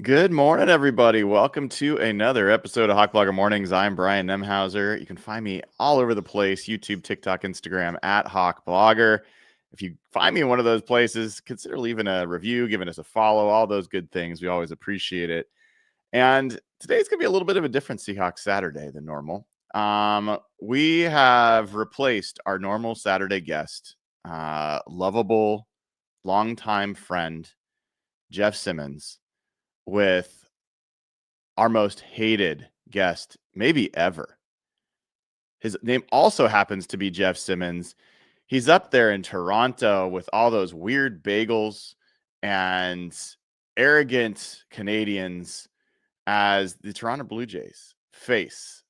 Good morning, everybody. Welcome to another episode of Hawk Blogger Mornings. I'm Brian Nemhauser. You can find me all over the place, YouTube, TikTok, Instagram, at Hawk Blogger. If you find me in one of those places, consider leaving a review, giving us a follow, all those good things. We always appreciate it. And today's going to be a little bit of a different Seahawks Saturday than normal. We have replaced our normal Saturday guest, lovable, longtime friend, Jeff Simmons, with our most hated guest, maybe ever. His name also happens to be Jeff Simmons. He's up there in Toronto with all those weird bagels and arrogant Canadians as the Toronto Blue Jays face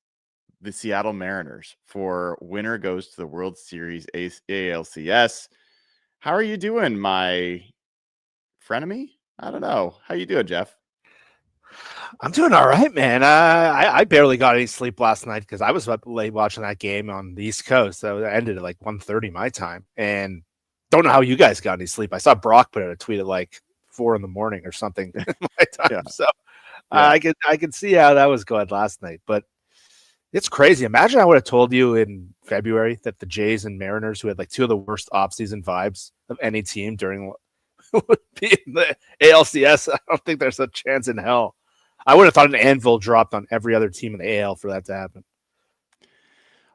the Seattle Mariners for winner goes to the World Series ALCS. How are you doing, my frenemy? I don't know. How you doing, Jeff? I'm doing all right, man. I barely got any sleep last night because I was up late watching that game on the East Coast. So it ended at like 1:30 my time, and don't know how you guys got any sleep. I saw Brock put out a tweet at like 4 in the morning or something my time. Yeah. So I could see how that was going last night, but it's crazy. Imagine I would have told you in February that the Jays and Mariners, who had like two of the worst offseason vibes of any team during would be in the ALCS. I don't think there's a chance in hell. I would have thought an anvil dropped on every other team in the AL for that to happen.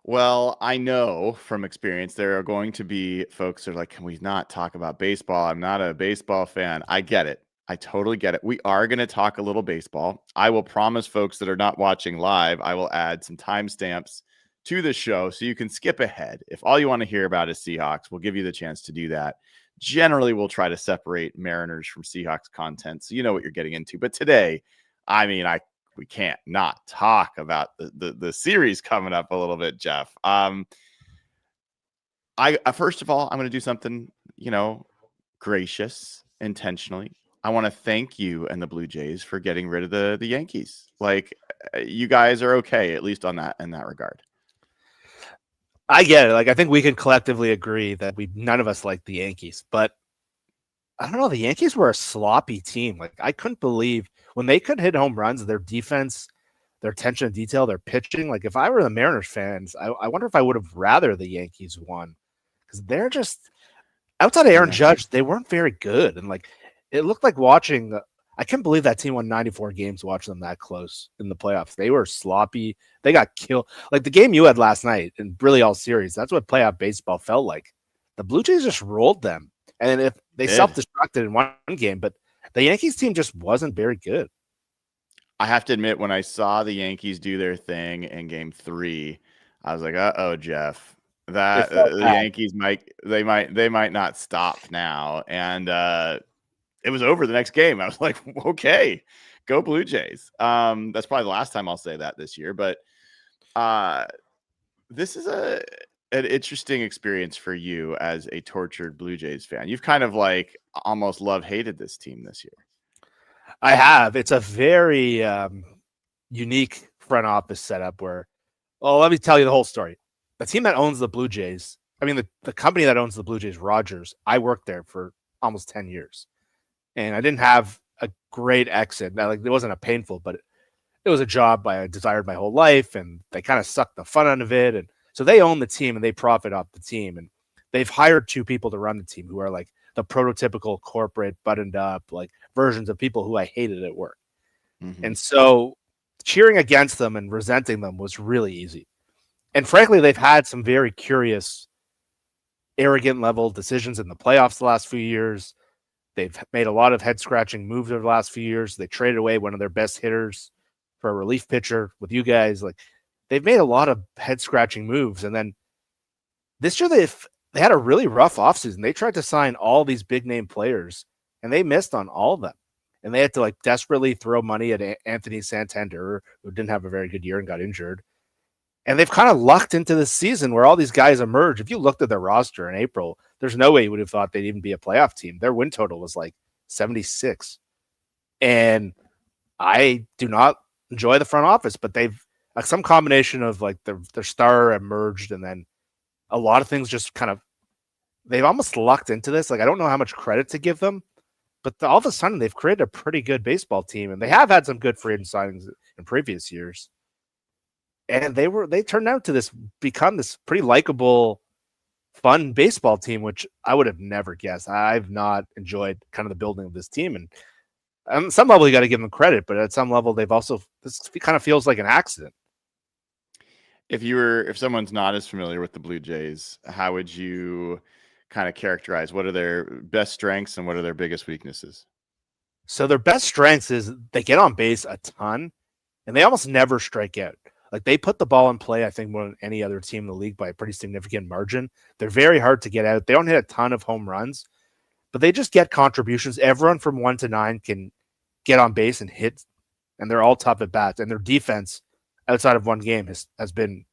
Well, I know from experience there are going to be folks that are like, can we not talk about baseball? I'm not a baseball fan. I get it. I totally get it. We are going to talk a little baseball. I will promise folks that are not watching live, I will add some timestamps to the show so you can skip ahead. If all you want to hear about is Seahawks, we'll give you the chance to do that. Generally, we'll try to separate Mariners from Seahawks content so you know what you're getting into. But today, we can't not talk about the series coming up a little bit, Jeff. First of all, I'm going to do something, gracious, intentionally. I want to thank you and the Blue Jays for getting rid of the Yankees. Like, you guys are okay, at least in that regard. I get it. Like, I think we can collectively agree that none of us like the Yankees, but I don't know. The Yankees were a sloppy team. Like, I couldn't believe when they could hit home runs, their defense, their attention to detail, their pitching. Like, if I were the Mariners fans, I wonder if I would have rather the Yankees won, because they're just outside of Aaron Judge, they weren't very good. And like, it looked like watching. I can't believe that team won 94 games watching them that close in the playoffs. They were sloppy. They got killed. Like the game you had last night and really all series, that's what playoff baseball felt like. The Blue Jays just rolled them. And if they self-destructed in one game, but the Yankees team just wasn't very good. I have to admit, when I saw the Yankees do their thing in Game 3, I was like, "Uh-oh, Jeff, that the Yankees might not stop now." And it was over the next game. I was like, "Okay, go Blue Jays." That's probably the last time I'll say that this year, but this is an interesting experience for you as a tortured Blue Jays fan. You've kind of like almost love-hated this team this year. I have. It's a very unique front office setup where, well, let me tell you the whole story. The team that owns the Blue Jays, the company that owns the Blue Jays, Rogers, I worked there for almost 10 years. And I didn't have a great exit. Now, like, it wasn't a painful, but it was a job I desired my whole life, and they kind of sucked the fun out of it. And so they own the team and they profit off the team. And they've hired two people to run the team who are like the prototypical corporate buttoned up like versions of people who I hated at work. Mm-hmm. And so cheering against them and resenting them was really easy. And frankly, they've had some very curious, arrogant level decisions in the playoffs the last few years. They've made a lot of head scratching moves over the last few years. They traded away one of their best hitters for a relief pitcher with you guys. Like, they've made a lot of head scratching moves. And then this year they had a really rough offseason. They tried to sign all these big name players and they missed on all of them. And they had to like desperately throw money at Anthony Santander, who didn't have a very good year and got injured. And they've kind of lucked into this season where all these guys emerge. If you looked at their roster in April, there's no way you would have thought they'd even be a playoff team. Their win total was like 76. And I do not enjoy the front office, but they've like some combination of like their star emerged, and then a lot of things just kind of, they've almost lucked into this. Like, I don't know how much credit to give them, But all of a sudden, they've created a pretty good baseball team, and they have had some good free agent signings in previous years. And they turned out to become this pretty likable, fun baseball team, which I would have never guessed. I've not enjoyed kind of the building of this team, and on some level, you got to give them credit, but at some level, this kind of feels like an accident. If someone's not as familiar with the Blue Jays, how would you kind of characterize what are their best strengths and what are their biggest weaknesses? So their best strengths is they get on base a ton, and they almost never strike out. Like they put the ball in play, I think, more than any other team in the league by a pretty significant margin. They're very hard to get out. They don't hit a ton of home runs, but they just get contributions. Everyone from 1 to 9 can get on base and hit, and they're all tough at bats. And their defense outside of one game has been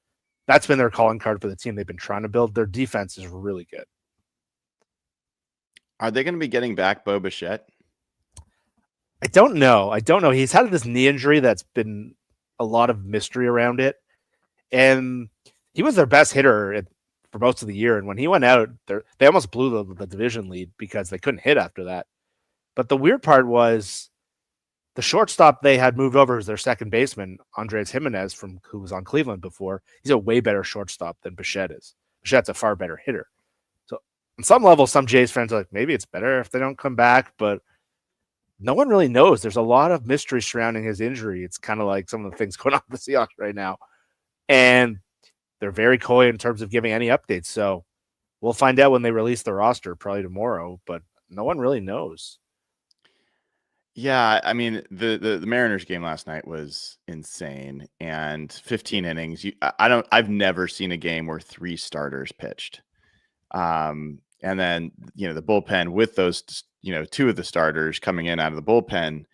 their calling card for the team they've been trying to build. Their defense is really good. Are they going to be getting back Boye? I don't know. He's had this knee injury that's been a lot of mystery around it. And he was their best hitter for most of the year. And when he went out, they almost blew the division lead because they couldn't hit after that. But the weird part was the shortstop they had moved over as their second baseman, Andres Jimenez, who was on Cleveland before. He's a way better shortstop than Bichette is. Bichette's a far better hitter. So on some level, some Jays fans are like, maybe it's better if they don't come back, but no one really knows. There's a lot of mystery surrounding his injury. It's kind of like some of the things going on with the Seahawks right now. And they're very coy in terms of giving any updates. So we'll find out when they release the roster, probably tomorrow, but no one really knows. Yeah, I mean the Mariners game last night was insane, and 15 innings. I've never seen a game where 3 starters pitched, and then the bullpen with those 2 of the starters coming in out of the bullpen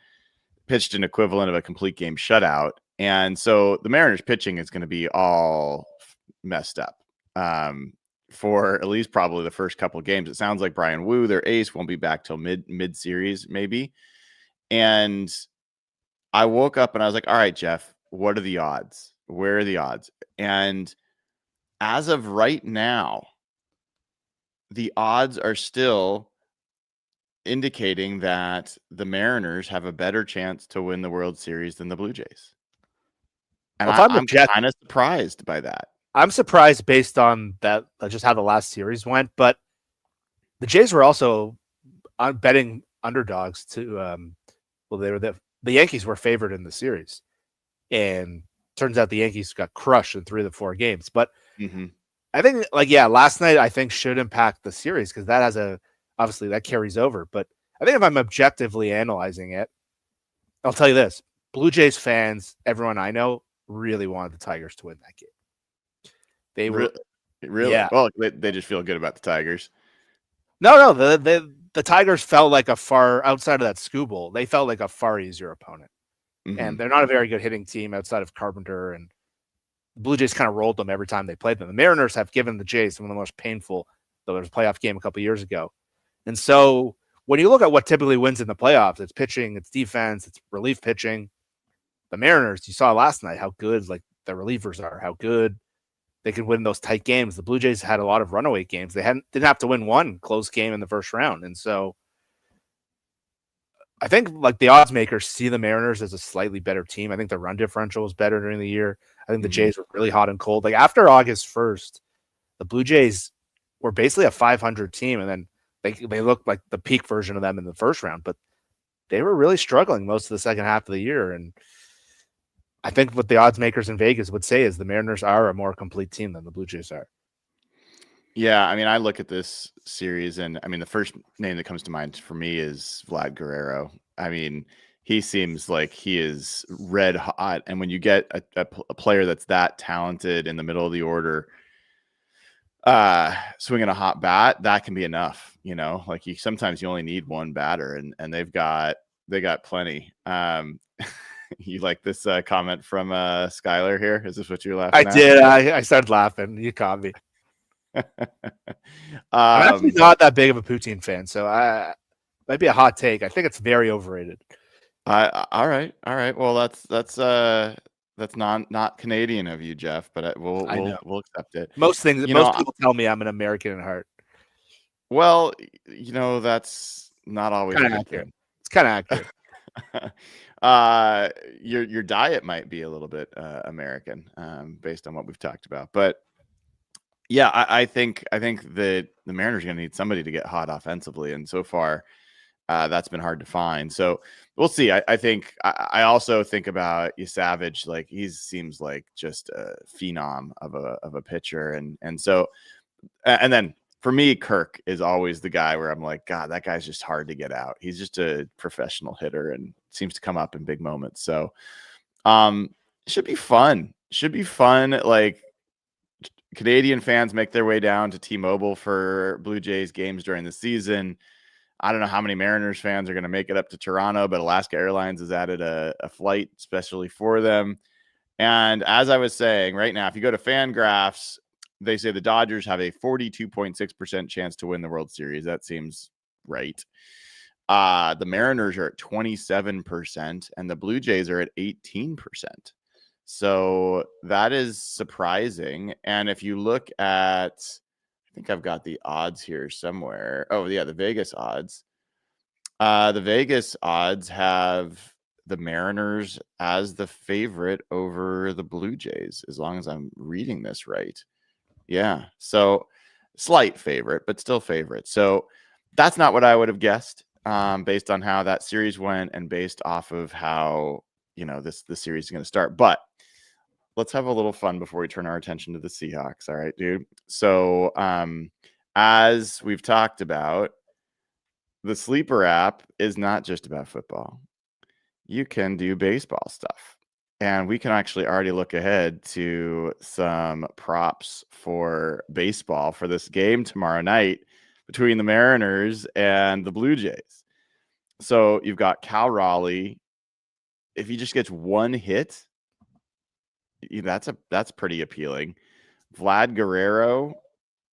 pitched an equivalent of a complete game shutout, and so the Mariners pitching is going to be all messed up for at least probably the first couple of games. It sounds like Brian Wu, their ace, won't be back till mid series maybe. And I woke up and I was like, all right, Jeff, what are the odds? Where are the odds? And as of right now, the odds are still indicating that the Mariners have a better chance to win the World Series than the Blue Jays. And I'm kind of surprised by that. I'm surprised based on that, just how the last series went. But the Jays were also betting underdogs to they were the Yankees were favored in the series, and turns out the Yankees got crushed in 3 of the 4 games. But I think, last night I think should impact the series because that has obviously that carries over. But I think if I'm objectively analyzing it, I'll tell you this: Blue Jays fans, everyone I know, really wanted the Tigers to win that game. They were really, yeah. Well, they just feel good about the Tigers. No, the Tigers felt like outside of that Scooble, they felt like a far easier opponent. And they're not a very good hitting team outside of Carpenter, and the Blue Jays kind of rolled them every time they played them. The Mariners have given the Jays some of the most painful, though there was a playoff game a couple of years ago. And so when you look at what typically wins in the playoffs, it's pitching, it's defense, it's relief pitching. The Mariners, you saw last night how good the relievers are, how good they can win those tight games. The Blue Jays had a lot of runaway games. They didn't have to win one close game in the first round. And so I think the odds makers see the Mariners as a slightly better team. I think the run differential was better during the year. I think the Jays were really hot and cold. After August 1st, the Blue Jays were basically a 500 team. And then they looked like the peak version of them in the first round, but they were really struggling most of the second half of the year. And I think what the odds makers in Vegas would say is the Mariners are a more complete team than the Blue Jays are. Yeah, I mean, I look at this series, and I mean, the first name that comes to mind for me is Vlad Guerrero. I mean, he seems like he is red hot, and when you get a player that's that talented in the middle of the order, swinging a hot bat, that can be enough. Sometimes you only need one batter, and they got plenty. You like this comment from Skylar here? Is this what you're laughing at? I did. I started laughing. You caught me. I'm actually not that big of a poutine fan, so might be a hot take. I think it's very overrated. All right. Well, that's not Canadian of you, Jeff, but we'll accept it. Most people tell me I'm an American at heart. Well, not always Kind a of good accurate. thing. It's kind of accurate. Your diet might be a little bit American, based on what we've talked about. But yeah, I think that the Mariners are going to need somebody to get hot offensively, and so far, that's been hard to find. So we'll see. I think I also think about Savage. Like he seems like just a phenom of a pitcher, and so and then for me, Kirk is always the guy where I'm like, God, that guy's just hard to get out. He's just a professional hitter and seems to come up in big moments. So it should be fun. Should be fun. Like Canadian fans make their way down to T-Mobile for Blue Jays games during the season. I don't know how many Mariners fans are going to make it up to Toronto, but Alaska Airlines has added a flight especially for them. And as I was saying, right now, if you go to Fangraphs, they say the Dodgers have a 42.6% chance to win the World Series. That seems right. The Mariners are at 27%, and the Blue Jays are at 18%. So that is surprising. And if you look at, I think I've got the odds here somewhere. Oh, yeah, the Vegas odds. The Vegas odds have the Mariners as the favorite over the Blue Jays, as long as I'm reading this right. Yeah. So slight favorite, but still favorite. So that's not what I would have guessed, based on how that series went and based off of how, this series is going to start. But let's have a little fun before we turn our attention to the Seahawks. All right, dude. So as we've talked about, the Sleeper app is not just about football. You can do baseball stuff. And we can actually already look ahead to some props for baseball for this game tomorrow night between the Mariners and the Blue Jays. So you've got Cal Raleigh. If he just gets one hit, that's pretty appealing. Vlad Guerrero,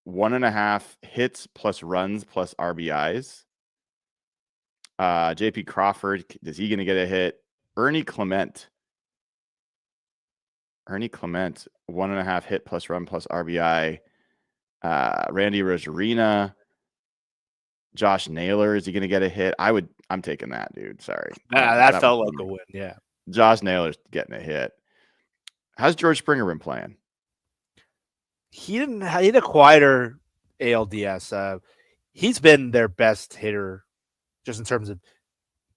1.5 hits plus runs plus RBIs. JP Crawford, is he going to get a hit? Ernie Clement, 1.5 hit plus run plus RBI. Randy Rosarina, Josh Naylor, is he going to get a hit? I'm taking that, dude. Sorry. That felt like a win. Yeah. Josh Naylor's getting a hit. How's George Springer been playing? He had a quieter ALDS. He's been their best hitter just in terms of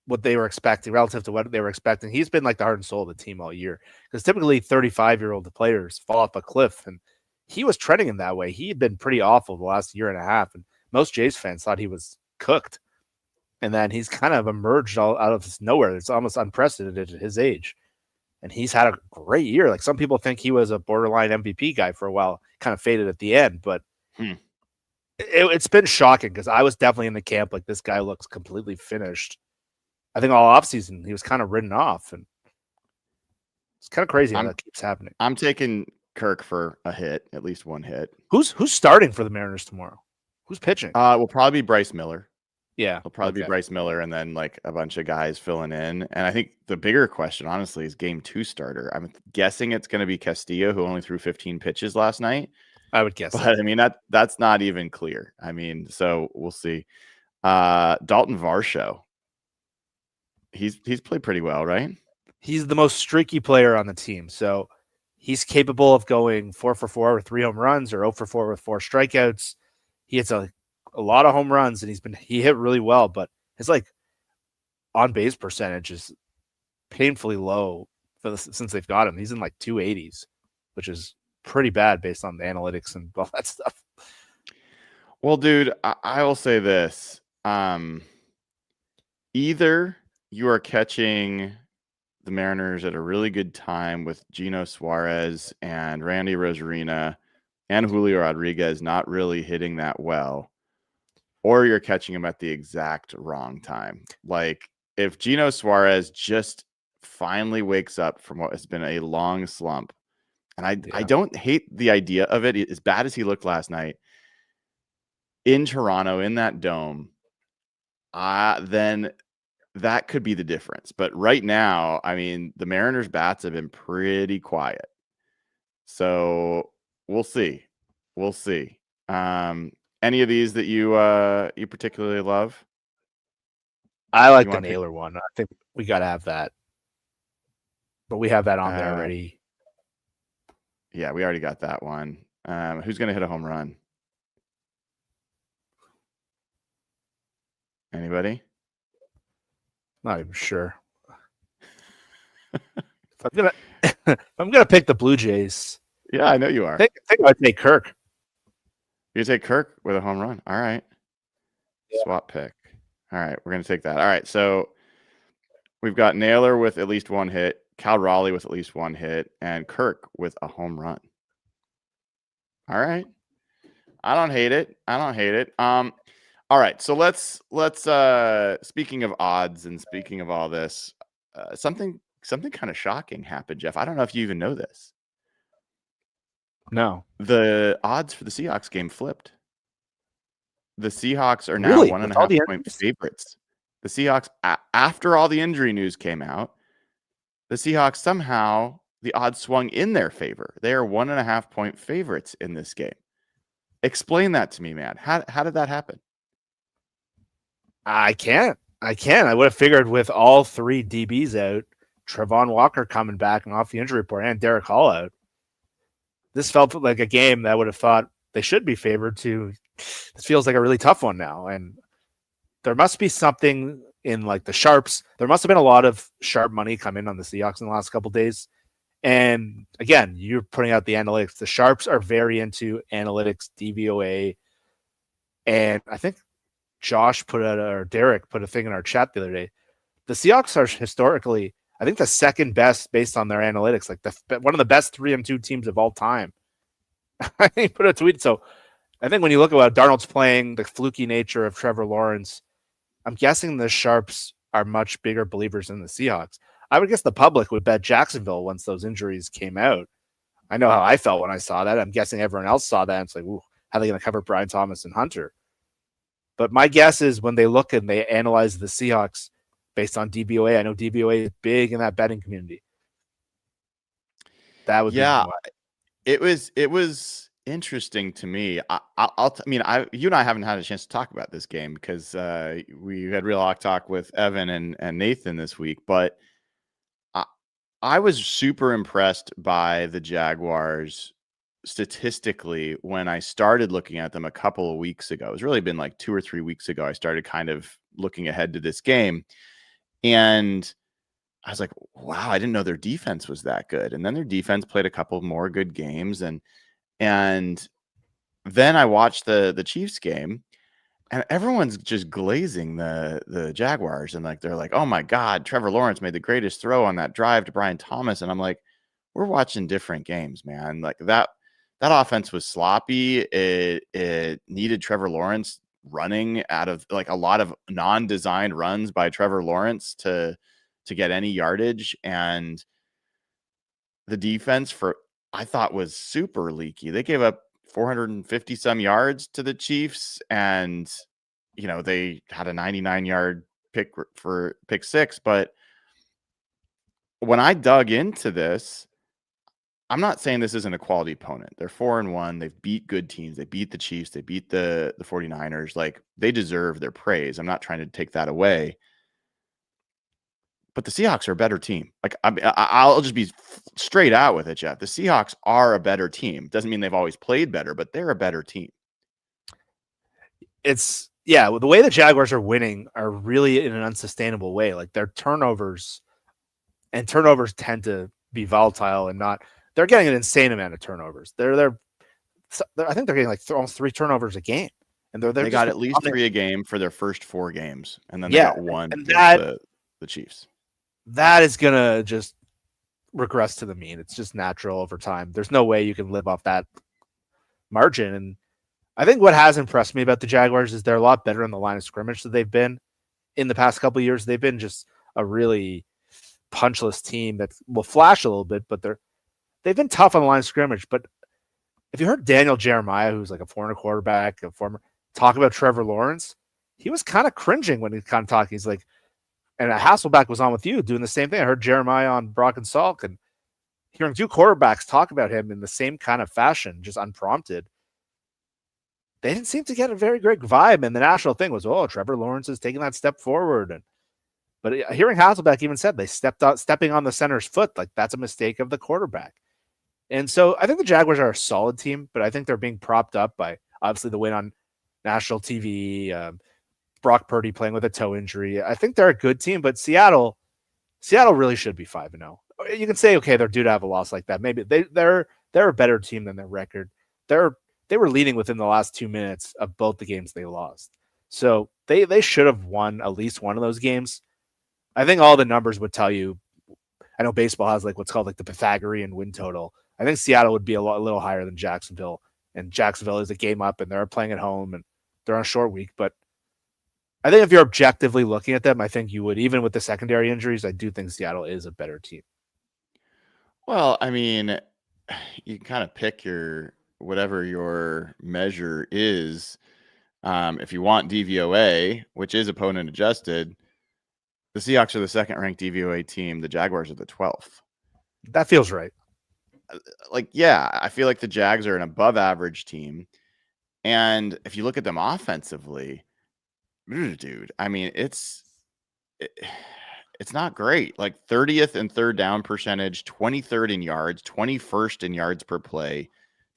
what they were expecting relative to what they were expecting. He's been like the heart and soul of the team all year, because typically 35-year-old players fall off a cliff, and he was trending in that way. He had been pretty awful the last year and a half, and most Jays fans thought he was cooked. And then he's kind of emerged all out of nowhere. It's almost unprecedented at his age. And he's had a great year. Like, some people think he was a borderline MVP guy for a while, kind of faded at the end, but it's been shocking, because I was definitely in the camp like, this guy looks completely finished. I think all offseason he was kind of written off, and it's kind of crazy how that keeps happening. I'm taking Kirk for a hit, at least one hit. Who's starting for the Mariners tomorrow? Who's pitching? Will probably be Bryce Miller. Yeah, it'll probably be Bryce Miller, and then like a bunch of guys filling in. And I think the bigger question, honestly, is game 2 starter. I'm guessing it's going to be Castillo, who only threw 15 pitches last night. I would guess. But I mean, that's not even clear. I mean, so we'll see. Dalton Varsho. He's played pretty well, right? He's the most streaky player on the team. So he's capable of going 4 for 4 with 3 home runs, or 0 for 4 with 4 strikeouts. He hits a lot of home runs, and he hit really well, but his like on base percentage is painfully low since they've got him. He's in like 280s, which is pretty bad based on the analytics and all that stuff. Well, dude, I will say this. Either you are catching the Mariners at a really good time with Gino Suarez and Randy Rosarina and Julio Rodriguez not really hitting that well, or you're catching them at the exact wrong time. Like, if Gino Suarez just finally wakes up from what has been a long slump, and I don't hate the idea of it, as bad as he looked last night in Toronto, in that dome, then that could be the difference. But right now, I mean, the Mariners' bats have been pretty quiet. So we'll see. We'll see. Any of these that you particularly love? I like the Naylor one. I think we got to have that. But we have that on there already. Yeah, we already got that one. Who's going to hit a home run? Anybody? Not even sure. if I'm gonna pick the Blue Jays. Yeah, I know you are. I think I'd take Kirk. You take Kirk with a home run. All right. Yeah. Swap pick. All right, we're gonna take that. All right, so we've got Naylor with at least one hit, Cal Raleigh with at least one hit, and Kirk with a home run. All right. I don't hate it. All right, so let's speaking of odds and speaking of all this, something kind of shocking happened, Jeff. I don't know if you even know this. No. The odds for the Seahawks game flipped. The Seahawks are now 1.5 point favorites. The Seahawks, after all the injury news came out, the Seahawks somehow, the odds swung in their favor. They are 1.5 point favorites in this game. Explain that to me, man. How did that happen? I can't. I would have figured with all three DBs out, Trevon Walker coming back and off the injury report, and Derek Hall out. This felt like a game that I would have thought they should be favored to. This feels like a really tough one now. And there must be something in like the sharps. There must have been a lot of sharp money come in on the Seahawks in the last couple of days. And again, you're putting out the analytics. The sharps are very into analytics, DVOA. And I think Josh Derek put a thing in our chat the other day. The Seahawks are historically, I think, the second best based on their analytics, like one of the best 3-2 teams of all time. He put a tweet. So I think when you look at what Darnold's playing, the fluky nature of Trevor Lawerence, I'm guessing the sharps are much bigger believers in the Seahawks. I would guess the public would bet Jacksonville once those injuries came out. I know how I felt when I saw that. I'm guessing everyone else saw that. And it's like, ooh, how are they going to cover Brian Thomas and Hunter? But my guess is when they look and they analyze the Seahawks based on DVOA, I know DVOA is big in that betting community. That would it was interesting to me. You and I haven't had a chance to talk about this game because we had Real Hawk Talk with Evan and Nathan this week, but I was super impressed by the Jaguars statistically when I started looking at them a couple of weeks ago. It's really been like 2 or 3 weeks ago. I started kind of looking ahead to this game, and I was like, wow, I didn't know their defense was that good. And then their defense played a couple more good games. And then I watched the Chiefs game, and everyone's just glazing the Jaguars. And like, they're like, oh my God, Trevor Lawerence made the greatest throw on that drive to Brian Thomas. And I'm like, we're watching different games, man. Like that offense was sloppy. It needed Trevor Lawerence running out of like a lot of non-designed runs by Trevor Lawerence to get any yardage. And the defense I thought was super leaky. They gave up 450 some yards to the Chiefs, and they had a 99-yard pick for pick six. But when I dug into this, I'm not saying this isn't a quality opponent. They're 4-1. They've beat good teams. They beat the Chiefs. They beat the 49ers. Like, they deserve their praise. I'm not trying to take that away. But the Seahawks are a better team. Like, I'll just be straight out with it, Jeff. The Seahawks are a better team. Doesn't mean they've always played better, but they're a better team. The way the Jaguars are winning are really in an unsustainable way. Like, their turnovers tend to be volatile and not. They're getting an insane amount of turnovers. I think they're getting like almost 3 turnovers a game, and they got at least 3 a game for their first 4 games, and then they got 1 against the Chiefs. That is gonna just regress to the mean. It's just natural over time. There's no way you can live off that margin. And I think what has impressed me about the Jaguars is they're a lot better in the line of scrimmage than they've been in the past couple of years. They've been just a really punchless team that will flash a little bit, but they've been tough on the line of scrimmage. But if you heard Daniel Jeremiah, who's like a former quarterback, talk about Trevor Lawerence, he was kind of cringing when he kind of talking. He's like, and Hasselbeck was on with you doing the same thing. I heard Jeremiah on Brock and Salk, and hearing 2 quarterbacks talk about him in the same kind of fashion, just unprompted. They didn't seem to get a very great vibe. And the national thing was, Trevor Lawerence is taking that step forward. And But hearing Hasselbeck even said they stepping on the center's foot, like that's a mistake of the quarterback. And so I think the Jaguars are a solid team, but I think they're being propped up by obviously the win on national TV, Brock Purdy playing with a toe injury. I think they're a good team, but Seattle really should be 5-0. You can say, okay, they're due to have a loss like that. Maybe they're a better team than their record. They were leading within the last 2 minutes of both the games they lost. So they should have won at least one of those games. I think all the numbers would tell you. I know baseball has like what's called like the Pythagorean win total. I think Seattle would be a little higher than Jacksonville, and Jacksonville is a game up, and they're playing at home, and they're on a short week. But I think if you're objectively looking at them, I think you would, even with the secondary injuries, I do think Seattle is a better team. Well, I mean, you can kind of pick your whatever your measure is. If you want DVOA, which is opponent adjusted, the Seahawks are the second-ranked DVOA team. The Jaguars are the 12th. That feels right. Like, yeah, I feel like the Jags are an above-average team. And if you look at them offensively, dude, I mean, it's not great. Like 30th in third down percentage, 23rd in yards, 21st in yards per play,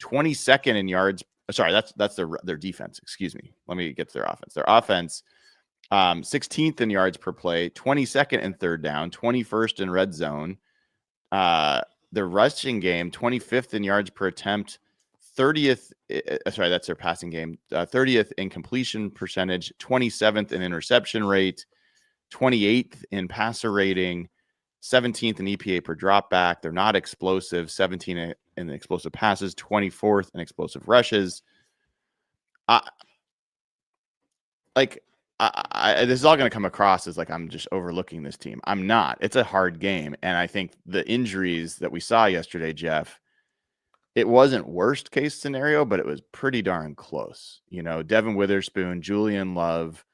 22nd in yards. Sorry, that's their defense. Excuse me. Let me get to their offense. Their offense, 16th in yards per play, 22nd in third down, 21st in red zone. Their rushing game, 25th in yards per attempt, 30th. Sorry, that's their passing game. 30th in completion percentage, 27th in interception rate, 28th in passer rating, 17th in EPA per drop back. They're not explosive. 17th in the explosive passes, 24th in explosive rushes. This is all going to come across as like I'm just overlooking this team. I'm not. It's a hard game. And I think the injuries that we saw yesterday, Jeff, it wasn't worst case scenario, but it was pretty darn close. You know, Devin Witherspoon, Julian Love,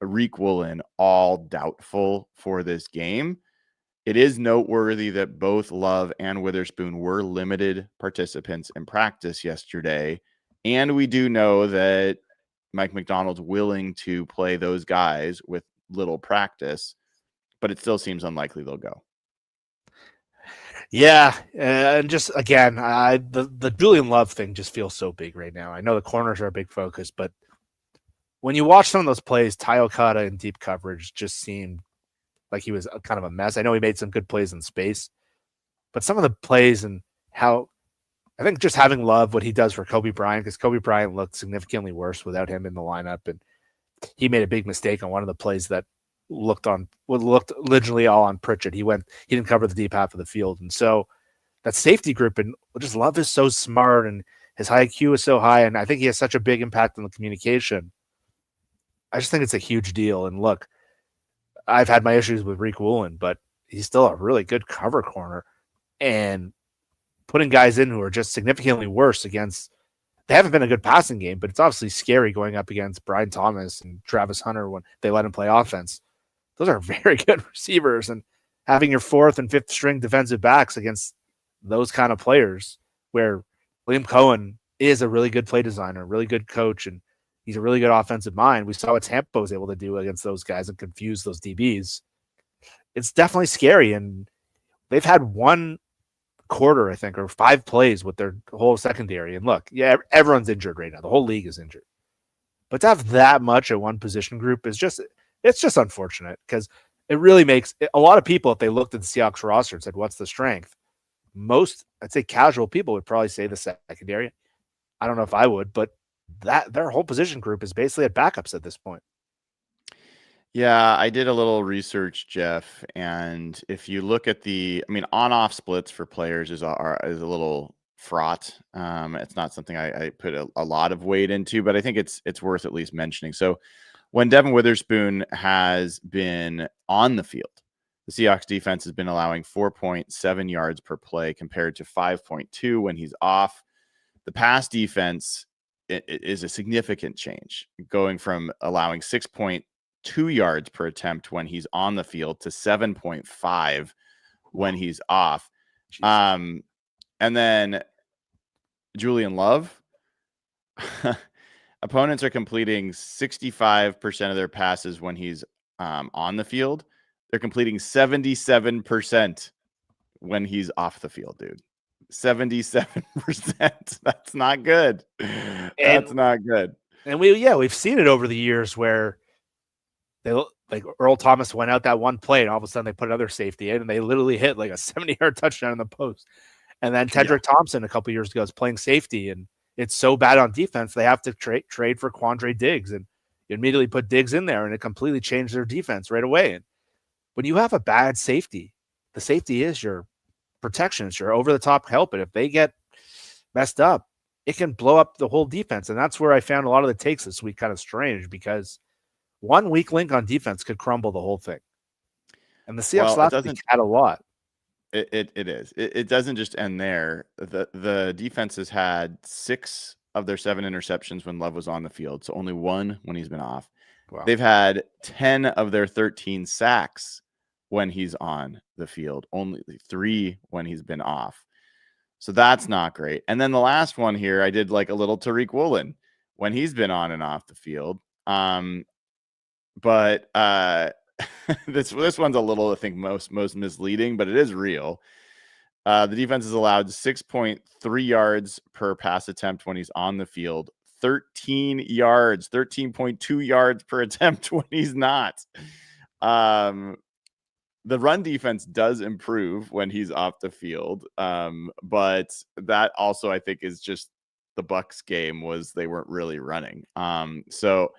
Reek Woolen, all doubtful for this game. It is noteworthy that both Love and Witherspoon were limited participants in practice yesterday. And we do know that Mike McDonald's willing to play those guys with little practice, but it still seems unlikely they'll go. Yeah, and just again, the Julian Love thing just feels so big right now. I know the corners are a big focus, but when you watch some of those plays, Ty Okada in deep coverage just seemed like he was kind of a mess. I know he made some good plays in space, but some of the plays and how I think just having Love, what he does for Kobe Bryant, because Kobe Bryant looked significantly worse without him in the lineup, and he made a big mistake on one of the plays that looked literally all on Pritchett. He didn't cover the deep half of the field, and so that safety group and just Love is so smart, and his IQ is so high, and I think he has such a big impact on the communication. I just think it's a huge deal. And look, I've had my issues with Reek Woolen, but he's still a really good cover corner, and putting guys in who are just significantly worse against, they haven't been a good passing game, but it's obviously scary going up against Brian Thomas and Travis Hunter when they let him play offense. Those are very good receivers, and having your fourth and fifth string defensive backs against those kind of players, where William Cohen is a really good play designer, really good coach, and he's a really good offensive mind. We saw what Tampa was able to do against those guys and confuse those DBs. It's definitely scary, and they've had one quarter, I think, or 5 plays with their whole secondary. And look, yeah, everyone's injured right now. The whole league is injured. But to have that much at one position group is just unfortunate, because it really makes a lot of people, if they looked at the Seahawks roster and said, what's the strength? Most, I'd say casual people would probably say the secondary. I don't know if I would, but that their whole position group is basically at backups at this point. Yeah, I did a little research, Jeff, and if you look at on-off splits for players is a little fraught. It's not something I put a lot of weight into, but I think it's worth at least mentioning. So when Devin Witherspoon has been on the field, the Seahawks defense has been allowing 4.7 yards per play compared to 5.2 when he's off. The pass defense is a significant change, going from allowing 6.2 yards per attempt when he's on the field to 7.5 when he's off. And then Julian Love, opponents are completing 65% of their passes when he's on the field. They're completing 77% when he's off the field, dude. 77%. That's not good. That's not good. And we've seen it over the years where they like Earl Thomas went out that one play and all of a sudden they put another safety in and they literally hit like a 70-yard touchdown in the post. And then Tedrick Thompson a couple years ago is playing safety and it's so bad on defense they have to trade for Quandre Diggs, and you immediately put Diggs in there and it completely changed their defense right away. And when you have a bad safety, the safety is your protection, it's your over-the-top help, and if they get messed up, it can blow up the whole defense. And that's where I found a lot of the takes this week kind of strange, because one weak link on defense could crumble the whole thing. And the Seahawks last week had a lot. It is. It doesn't just end there. The defense has had 6 of their 7 interceptions when Love was on the field, so only 1 when he's been off. Wow. They've had 10 of their 13 sacks when he's on the field, only 3 when he's been off. So that's not great. And then the last one here, I did like a little Tariq Woolen when he's been on and off the field. But this one's a little, I think, most misleading, but it is real. The defense is allowed 6.3 yards per pass attempt when he's on the field, 13.2 yards per attempt when he's not. The run defense does improve when he's off the field, but that also, I think, is just the Bucs game was they weren't really running. So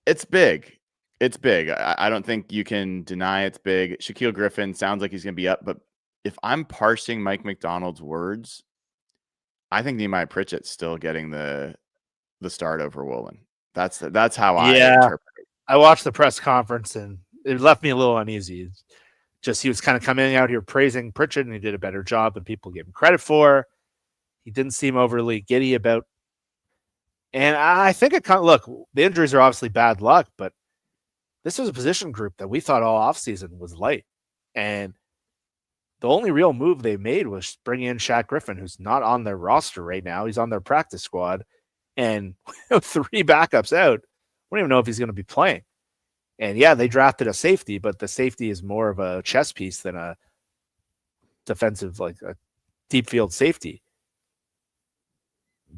it's big. It's big. I don't think you can deny it's big. Shaquille Griffin sounds like he's going to be up, but if I'm parsing Mike McDonald's words, I think Nehemiah Pritchett's still getting the start over Woolen. That's how I interpret it. I watched the press conference and it left me a little uneasy. Just he was kind of coming out here praising Pritchett, and he did a better job than people gave him credit for. He didn't seem overly giddy about. And I think it kind of, look, the injuries are obviously bad luck, but this was a position group that we thought all offseason was light. And the only real move they made was bringing in Shaq Griffin, who's not on their roster right now. He's on their practice squad. And 3 backups out, we don't even know if he's going to be playing. And yeah, they drafted a safety, but the safety is more of a chess piece than a defensive, like a deep field safety.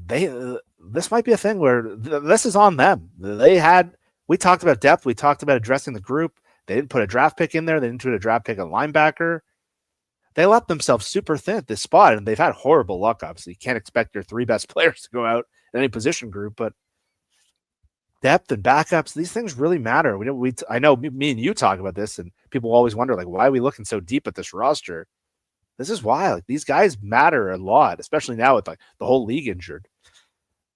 This might be a thing where this is on them. We talked about depth. We talked about addressing the group. They didn't put a draft pick in there. They didn't put a draft pick on linebacker. They left themselves super thin at this spot, and they've had horrible luck. Obviously, you can't expect your 3 best players to go out in any position group, but depth and backups, these things really matter. I know me and you talk about this, and people always wonder, like, why are we looking so deep at this roster? This is why. Like, these guys matter a lot, especially now with like the whole league injured.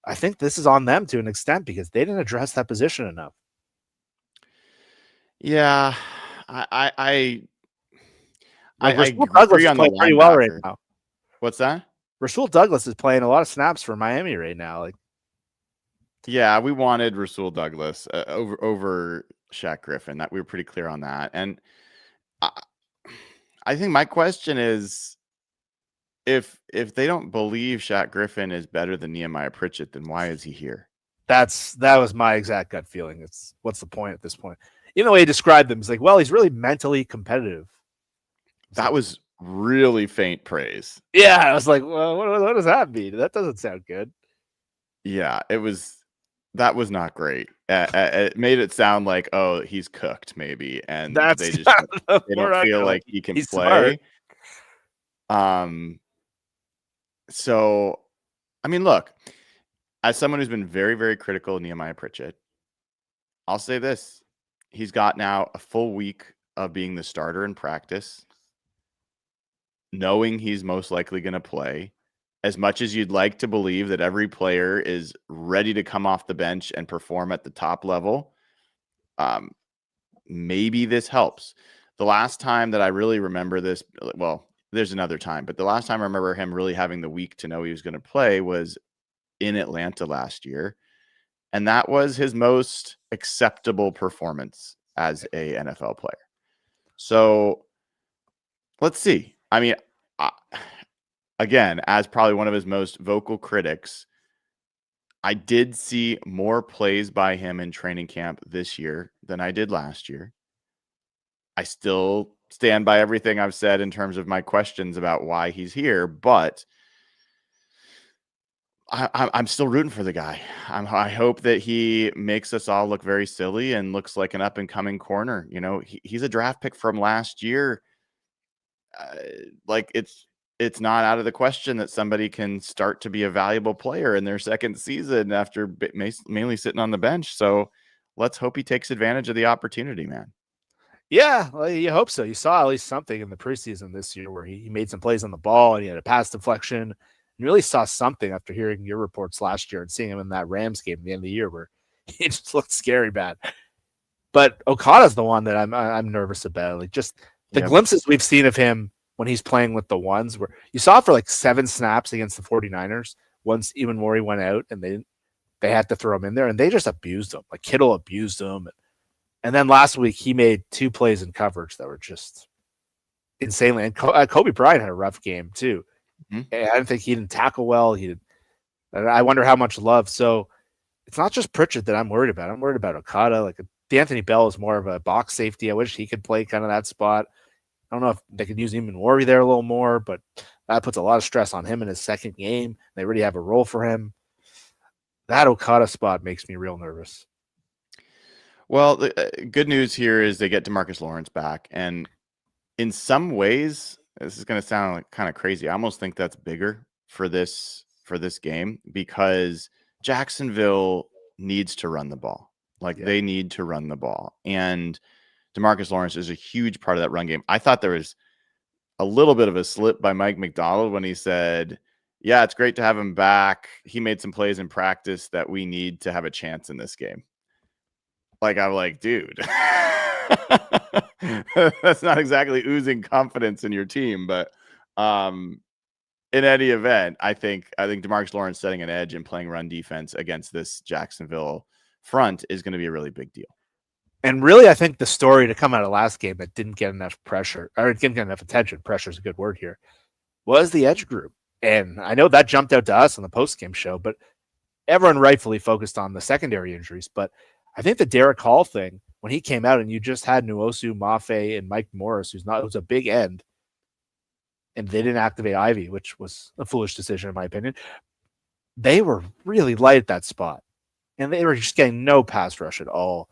I think this is on them to an extent because they didn't address that position enough. Yeah, I Rasul Douglas is playing pretty well right now. What's that? Rasul Douglas is playing a lot of snaps for Miami right now. Like, yeah, we wanted Rasul Douglas over Shaq Griffin. That we were pretty clear on that. And I think my question is, if they don't believe Shaq Griffin is better than Nehemiah Pritchett, then why is he here? That was my exact gut feeling. It's what's the point at this point? Even the way he described them, it's like, well, he's really mentally competitive. That was really faint praise. Yeah, I was like, well, what does that mean? That doesn't sound good. Yeah, that was not great. It made it sound like, oh, he's cooked maybe, and they don't feel like he can play. Smart. So, I mean, look, as someone who's been very, very critical of Nehemiah Pritchett, I'll say this. He's got now a full week of being the starter in practice, knowing he's most likely going to play. As much as you'd like to believe that every player is ready to come off the bench and perform at the top level, maybe this helps. The last time that I really remember this, well, there's another time, but the last time I remember him really having the week to know he was going to play was in Atlanta last year. And that was his most acceptable performance as a NFL player. So let's see. I mean, again, as probably one of his most vocal critics, I did see more plays by him in training camp this year than I did last year. I still stand by everything I've said in terms of my questions about why he's here, but I'm still rooting for the guy. I hope that he makes us all look very silly and looks like an up and coming corner. You know, he's a draft pick from last year. Like it's not out of the question that somebody can start to be a valuable player in their second season after mainly sitting on the bench. So let's hope he takes advantage of the opportunity, man. Yeah, well, you hope so. You saw at least something in the preseason this year where he made some plays on the ball and he had a pass deflection. You really saw something after hearing your reports last year and seeing him in that Rams game at the end of the year where he just looked scary bad. But Okada's the one that I'm nervous about. Like just the glimpses we've seen of him when he's playing with the ones where you saw for like 7 snaps against the 49ers once even Maury went out and they had to throw him in there and they just abused him. Like Kittle abused him. And then last week he made 2 plays in coverage that were just insanely. And Kobe Bryant had a rough game too. Mm-hmm. And I didn't think he didn't tackle well. I wonder how much love. So it's not just Pritchett that I'm worried about. I'm worried about Okada. Like D'Anthony Bell is more of a box safety. I wish he could play kind of that spot. I don't know if they could use Eamon Maury there a little more, but that puts a lot of stress on him in his second game. They already have a role for him. That Okada spot makes me real nervous. Well, the good news here is they get Demarcus Lawerence back. And in some ways, this is going to sound like kind of crazy. I almost think that's bigger for this game because Jacksonville needs to run the ball. They need to run the ball. And Demarcus Lawerence is a huge part of that run game. I thought there was a little bit of a slip by Mike McDonald when he said, yeah, it's great to have him back. He made some plays in practice that we need to have a chance in this game. I'm like, dude, that's not exactly oozing confidence in your team. But in any event, I think Demarcus Lawerence setting an edge and playing run defense against this Jacksonville front is going to be a really big deal. And really, I think the story to come out of last game that didn't get enough pressure or didn't get enough attention, pressure is a good word here, was the edge group. And I know that jumped out to us on the post-game show, but everyone rightfully focused on the secondary injuries. But I think the Derek Hall thing, when he came out and you just had Nwosu, Mafe, and Mike Morris, it was a big end, and they didn't activate Ivy, which was a foolish decision in my opinion. They were really light at that spot, and they were just getting no pass rush at all.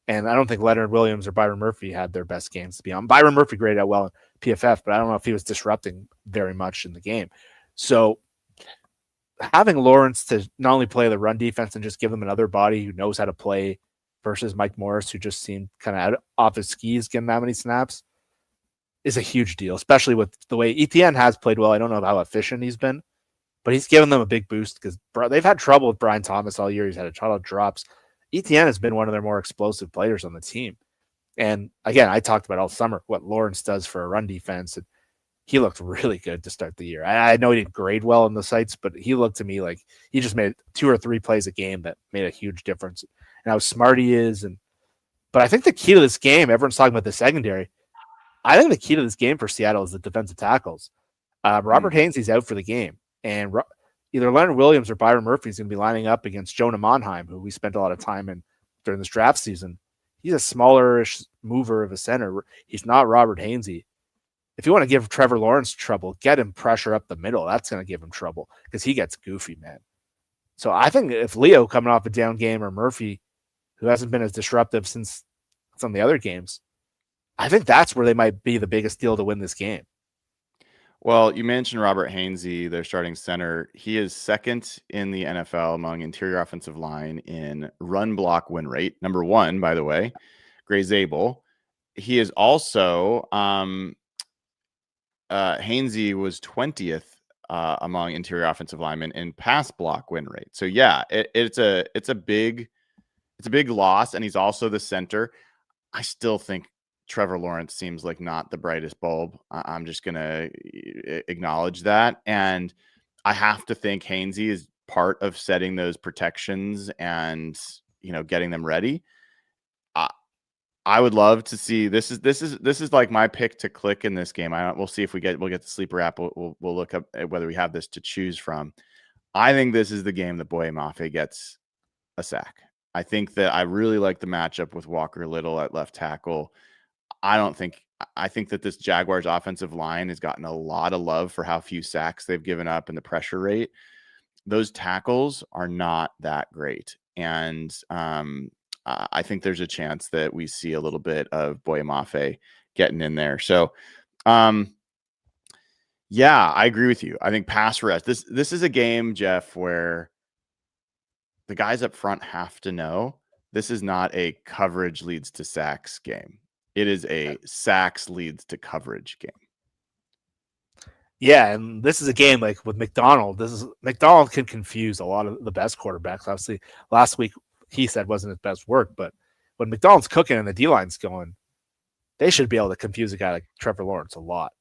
And I don't think Leonard Williams or Byron Murphy had their best games to be on. Byron Murphy graded out well in PFF, but I don't know if he was disrupting very much in the game. So having Lawerence to not only play the run defense and just give them another body who knows how to play versus Mike Morris, who just seemed kind of off his skis getting that many snaps, is a huge deal, especially with the way ETN has played well. I don't know how efficient he's been, but he's given them a big boost because they've had trouble with Brian Thomas all year. He's had a ton of drops. ETN has been one of their more explosive players on the team. And again, I talked about all summer what Lawerence does for a run defense. And he looked really good to start the year. I know he didn't grade well in the sites, but he looked to me like he just made 2 or 3 plays a game that made a huge difference. And how smart he is. But I think the key to this game, everyone's talking about the secondary. I think the key to this game for Seattle is the defensive tackles. Robert Hainsey's out for the game. And either Leonard Williams or Byron Murphy is going to be lining up against Jonah Monheim, who we spent a lot of time in during this draft season. He's a smallerish mover of a center. He's not Robert Hainsey. If you want to give Trevor Lawrence trouble, get him pressure up the middle. That's going to give him trouble because he gets goofy, man. So I think if Leo coming off a down game or Murphy, who hasn't been as disruptive since some of the other games, I think that's where they might be the biggest deal to win this game. Well, you mentioned Robert Hainsey, their starting center. He is second in the NFL among interior offensive line in run block win rate. Number 1, by the way, Gray Zabel. He is also Hainsey was 20th among interior offensive linemen in pass block win rate. So yeah, it's a big loss, and he's also the center. I still think Trevor Lawrence seems like not the brightest bulb. I'm just going to acknowledge that. And I have to think Hainsey is part of setting those protections and, getting them ready. I would love to see this is like my pick to click in this game. We'll see if we'll get the sleeper app. We'll look up at whether we have this to choose from. I think this is the game that Boye Mafe gets a sack. I think that I really like the matchup with Walker Little at left tackle. I think that this Jaguars offensive line has gotten a lot of love for how few sacks they've given up and the pressure rate. Those tackles are not that great. And I think there's a chance that we see a little bit of Boye Mafe getting in there. So, yeah, I agree with you. I think pass rush. This is a game, Jeff, where the guys up front have to know this is not a coverage leads to sacks game. It is a sacks leads to coverage game. Yeah, and this is a game like with McDonald. McDonald can confuse a lot of the best quarterbacks. Obviously, last week he said wasn't his best work, but when McDonald's cooking and the D-line's going, they should be able to confuse a guy like Trevor Lawerence a lot.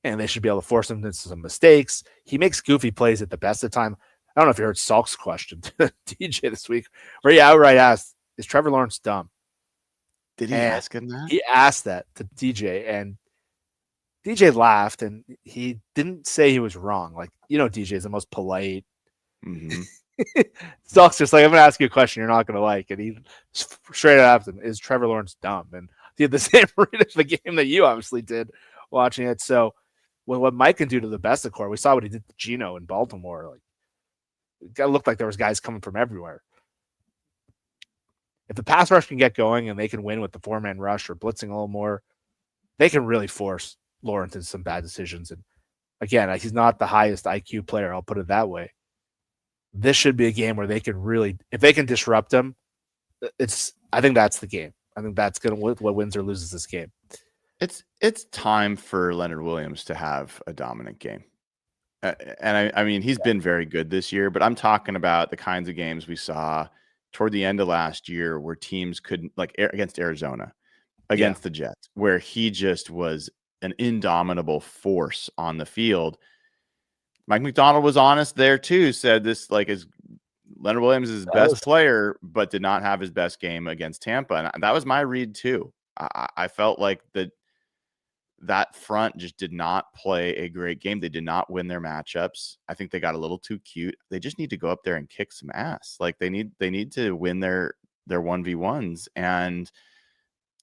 And they should be able to force him into some mistakes. He makes goofy plays at the best of time. I don't know if you heard Salk's question to DJ this week, where he outright asked, is Trevor Lawerence dumb? Did he ask him that? He asked that to DJ, and DJ laughed, and he didn't say he was wrong. Like, DJ is the most polite. Mm-hmm. Salk's just like, I'm going to ask you a question you're not going to like. And he straight up asked him, is Trevor Lawerence dumb? And he had the same read of the game that you obviously did watching it. So, what Mike can do to the best of core, we saw what he did to Geno in Baltimore. Like, it looked like there was guys coming from everywhere. If the pass rush can get going and they can win with the 4-man rush or blitzing a little more, they can really force Lawerence into some bad decisions. And again, he's not the highest IQ player. I'll put it that way. This should be a game where they can really, if they can disrupt him, I think that's the game. I think that's going to what wins or loses this game. It's time for Leonard Williams to have a dominant game. And I mean, he's been very good this year, but I'm talking about the kinds of games we saw toward the end of last year where teams couldn't, like against Arizona, against the Jets, where he just was an indomitable force on the field. Mike McDonald was honest there too, said this, like, is Leonard Williams is his best player, but did not have his best game against Tampa. And that was my read too. I felt like that front just did not play a great game. They did not win their matchups. I think they got a little too cute. They just need to go up there and kick some ass. Like they need to win their 1v1s, and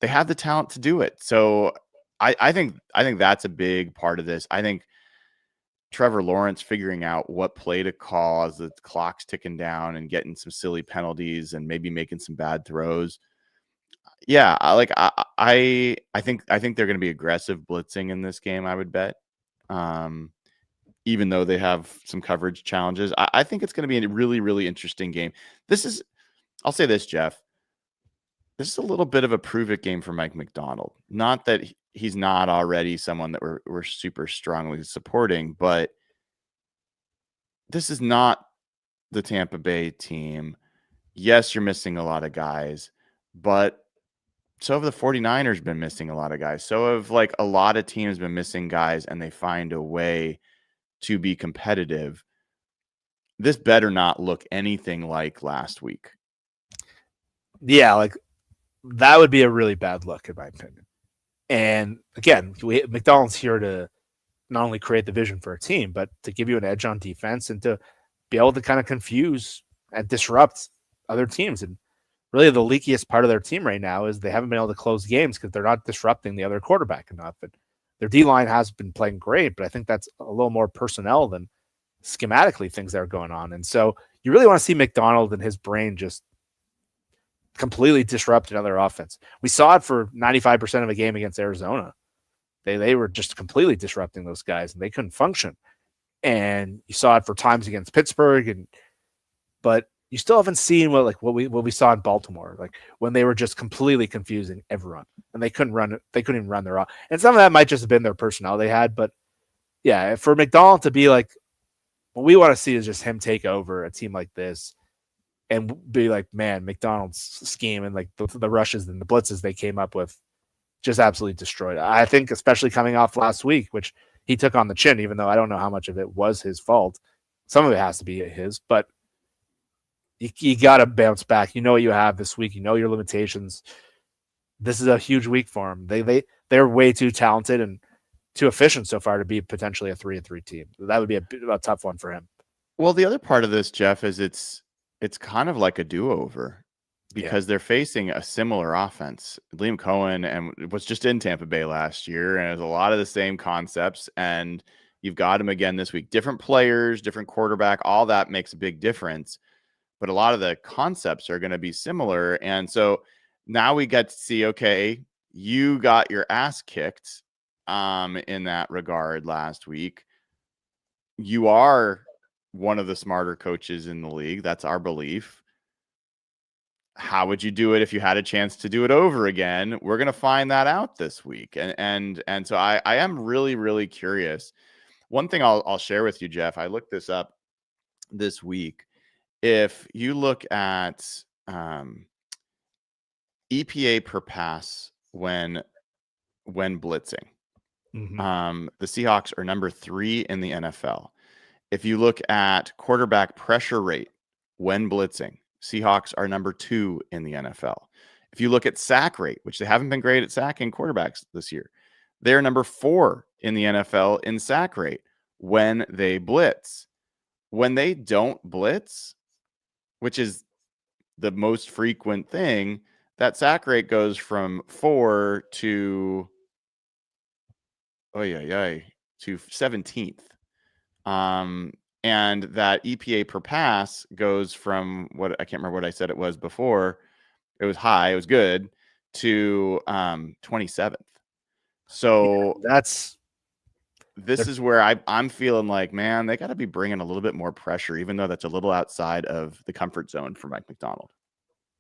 they have the talent to do it. So I think that's a big part of this. I think Trevor Lawerence figuring out what play to call as the clock's ticking down and getting some silly penalties and maybe making some bad throws. Yeah, I think they're going to be aggressive blitzing in this game, I would bet. Even though they have some coverage challenges, I think it's going to be a really, really interesting game. I'll say this, Jeff. This is a little bit of a prove-it game for Mike McDonald. Not that he's not already someone that we're super strongly supporting, but this is not the Tampa Bay team. Yes, you're missing a lot of guys, but so have the 49ers been missing a lot of guys. So have like a lot of teams been missing guys, and they find a way to be competitive. This better not look anything like last week. Yeah, like that would be a really bad look in my opinion. And again, McDonald's here to not only create the vision for a team, but to give you an edge on defense and to be able to kind of confuse and disrupt other teams. And really the leakiest part of their team right now is they haven't been able to close games because they're not disrupting the other quarterback enough. And their D-line has been playing great, but I think that's a little more personnel than schematically things that are going on. And so you really want to see McDonald and his brain just completely disrupt another offense. We saw it for 95% of a game against Arizona. They were just completely disrupting those guys, and they couldn't function. And you saw it for times against Pittsburgh, but you still haven't seen what we saw in Baltimore, like when they were just completely confusing everyone, and they couldn't run it. They couldn't even run their off. And some of that might just have been their personnel they had, but yeah, for McDonald to be like, what we want to see is just him take over a team like this and be like, man, McDonald's scheme and like the rushes and the blitzes they came up with just absolutely destroyed it. I think especially coming off last week, which he took on the chin, even though I don't know how much of it was his fault. Some of it has to be his, but you got to bounce back. You know what you have this week. You know your limitations. This is a huge week for him. They're way too talented and too efficient so far to be potentially a 3-3 team. That would be a tough one for him. Well, the other part of this, Jeff, is it's kind of like a do-over because they're facing a similar offense. Liam Cohen and was just in Tampa Bay last year, and it's a lot of the same concepts. And you've got him again this week. Different players, different quarterback, all that makes a big difference. But a lot of the concepts are going to be similar. And so now we get to see, okay, you got your ass kicked in that regard last week. You are one of the smarter coaches in the league. That's our belief. How would you do it if you had a chance to do it over again? We're going to find that out this week. And so I am really, really curious. One thing I'll share with you, Jeff, I looked this up this week. If you look at EPA per pass when blitzing, the Seahawks are number 3 in the NFL. If you look at quarterback pressure rate when blitzing, Seahawks are number 2 in the NFL. If you look at sack rate, which they haven't been great at sacking quarterbacks this year, they're number 4 in the NFL in sack rate when they blitz. When they don't blitz, which is the most frequent thing, that sack rate goes from 4 to 17th. And that EPA per pass goes from what I can't remember what I said it was before. It was high, it was good, to 27th. So this is where I'm feeling like, man, they got to be bringing a little bit more pressure, even though that's a little outside of the comfort zone for Mike McDonald.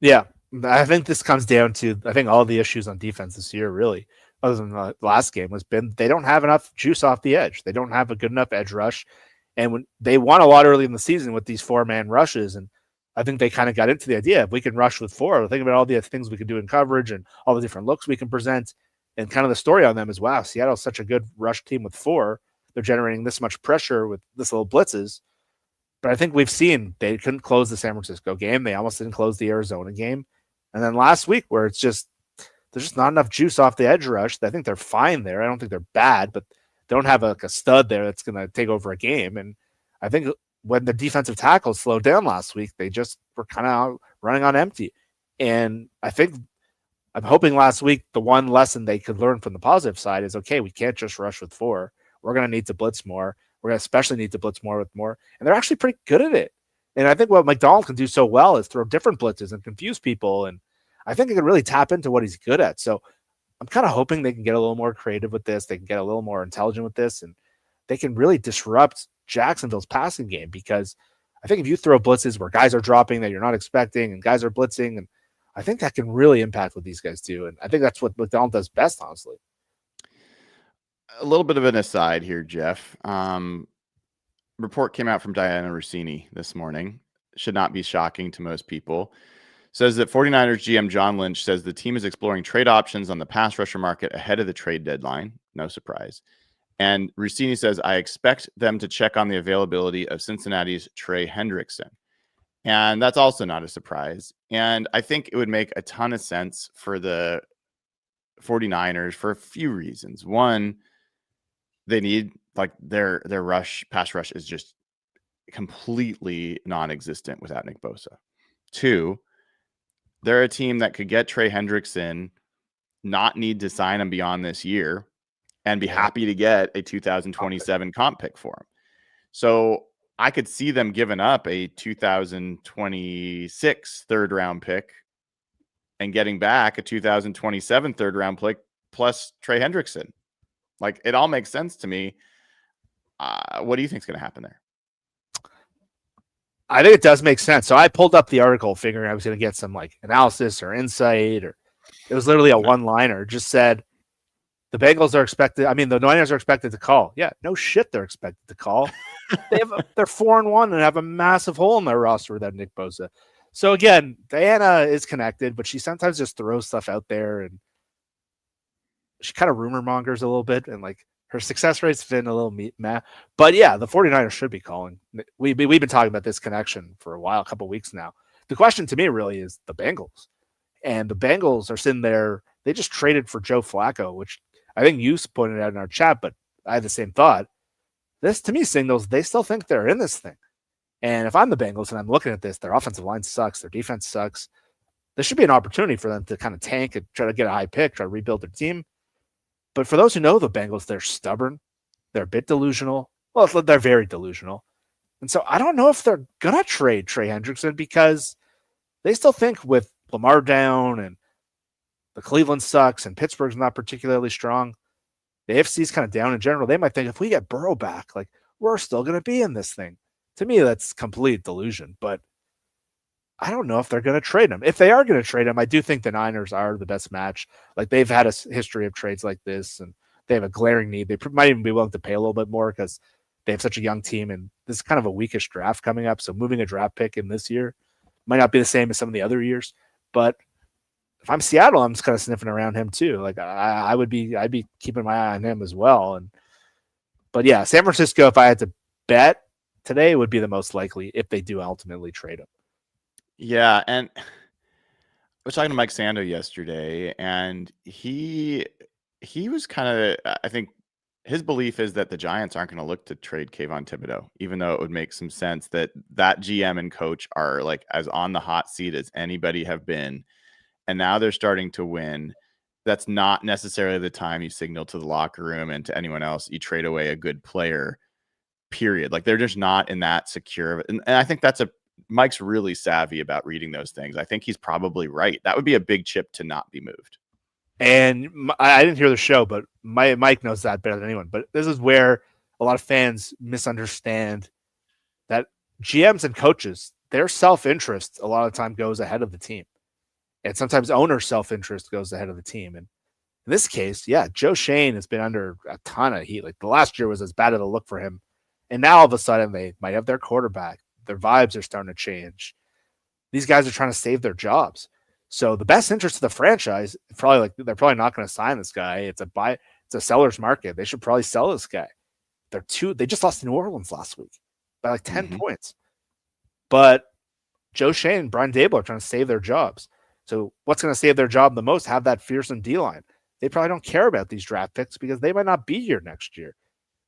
Yeah, I think this comes down to, I think all the issues on defense this year, really, other than the last game, has been they don't have enough juice off the edge. They don't have a good enough edge rush. And when they won a lot early in the season with these 4-man rushes, and I think they kind of got into the idea, if we can rush with 4, think about all the things we can do in coverage and all the different looks we can present. And kind of the story on them is, wow, Seattle's such a good rush team with 4. They're generating this much pressure with this little blitzes. But I think we've seen they couldn't close the San Francisco game. They almost didn't close the Arizona game. And then last week, where it's just, there's just not enough juice off the edge rush. I think they're fine there. I don't think they're bad, but they don't have a stud there that's going to take over a game. And I think when the defensive tackles slowed down last week, they just were kind of running on empty. And I think I'm hoping last week the one lesson they could learn from the positive side is, okay, we can't just rush with 4. We're going to need to blitz more. We're going to especially need to blitz more with more. And they're actually pretty good at it. And I think what McDonald can do so well is throw different blitzes and confuse people. And I think he can really tap into what he's good at. So I'm kind of hoping they can get a little more creative with this. They can get a little more intelligent with this, and they can really disrupt Jacksonville's passing game, because I think if you throw blitzes where guys are dropping that you're not expecting and guys are blitzing, and I think that can really impact what these guys do. And I think that's what McDonald does best, honestly. A little bit of an aside here, Jeff. Report came out from Diana Rossini this morning. Should not be shocking to most people. Says that 49ers GM John Lynch says the team is exploring trade options on the pass rusher market ahead of the trade deadline. No surprise. And Rossini says, I expect them to check on the availability of Cincinnati's Trey Hendrickson. And that's also not a surprise. And I think it would make a ton of sense for the 49ers for a few reasons. One, they need, like, their pass rush is just completely non-existent without Nick Bosa. 2, they're a team that could get Trey Hendrickson, not need to sign him beyond this year, and be happy to get a 2027 comp pick for him. So I could see them giving up a 2026 third-round pick and getting back a 2027 third-round pick plus Trey Hendrickson. Like, it all makes sense to me. What do you think is going to happen there? I think it does make sense. So I pulled up the article figuring I was going to get some like analysis or insight, or it was literally a one-liner. Just said the Bengals are expected. I mean, the Niners are expected to call. Yeah, no shit, they're expected to call. They're 4-1 and have a massive hole in their roster without Nick Bosa. So again, Diana is connected, but she sometimes just throws stuff out there, and she kind of rumor mongers a little bit, and like her success rate's been a little meh. But yeah, the 49ers should be calling. We've been talking about this connection for a while, a couple of weeks now. The question to me really is the Bengals. And the Bengals are sitting there. They just traded for Joe Flacco, which I think you pointed out in our chat, but I had the same thought. This, to me, signals they still think they're in this thing. And if I'm the Bengals and I'm looking at this, their offensive line sucks. Their defense sucks. This should be an opportunity for them to kind of tank and try to get a high pick, try to rebuild their team. But for those who know the Bengals, they're stubborn. They're a bit delusional. Well, they're very delusional. And so I don't know if they're going to trade Trey Hendrickson because they still think with Lamar down and the Cleveland sucks and Pittsburgh's not particularly strong, the AFC's kind of down in general. They might think if we get Burrow back, like we're still going to be in this thing. To me, that's complete delusion. But I don't know if they're going to trade him. If they are going to trade him, I do think the Niners are the best match. Like they've had a history of trades like this, and they have a glaring need. They might even be willing to pay a little bit more because they have such a young team, and this is kind of a weakish draft coming up. So moving a draft pick in this year might not be the same as some of the other years. But if I'm Seattle, I'm just kind of sniffing around him too. Like I'd be keeping my eye on him as well. But yeah, San Francisco, if I had to bet today, would be the most likely if they do ultimately trade him. Yeah, and I was talking to Mike Sando yesterday, and he was kind of, I think his belief is that the Giants aren't going to look to trade Kayvon Thibodeaux, even though it would make some sense that GM and coach are like as on the hot seat as anybody have been. And now they're starting to win. That's not necessarily the time you signal to the locker room and to anyone else, you trade away a good player, period. Like they're just not in that secure. And I think Mike's really savvy about reading those things. I think he's probably right. That would be a big chip to not be moved. And I didn't hear the show, but Mike knows that better than anyone. But this is where a lot of fans misunderstand that GMs and coaches, their self-interest a lot of the time goes ahead of the team. And sometimes owner self-interest goes ahead of the team. And in this case, yeah, Joe Shane has been under a ton of heat. Like the last year was as bad of a look for him. And now all of a sudden they might have their quarterback. Their vibes are starting to change. These guys are trying to save their jobs. So the best interest of the franchise, they're probably not going to sign this guy. It's a seller's market. They should probably sell this guy. They just lost to New Orleans last week by like 10 points. But Joe Shane and Brian Daboll are trying to save their jobs. So what's going to save their job the most? Have that fearsome D-line. They probably don't care about these draft picks because they might not be here next year.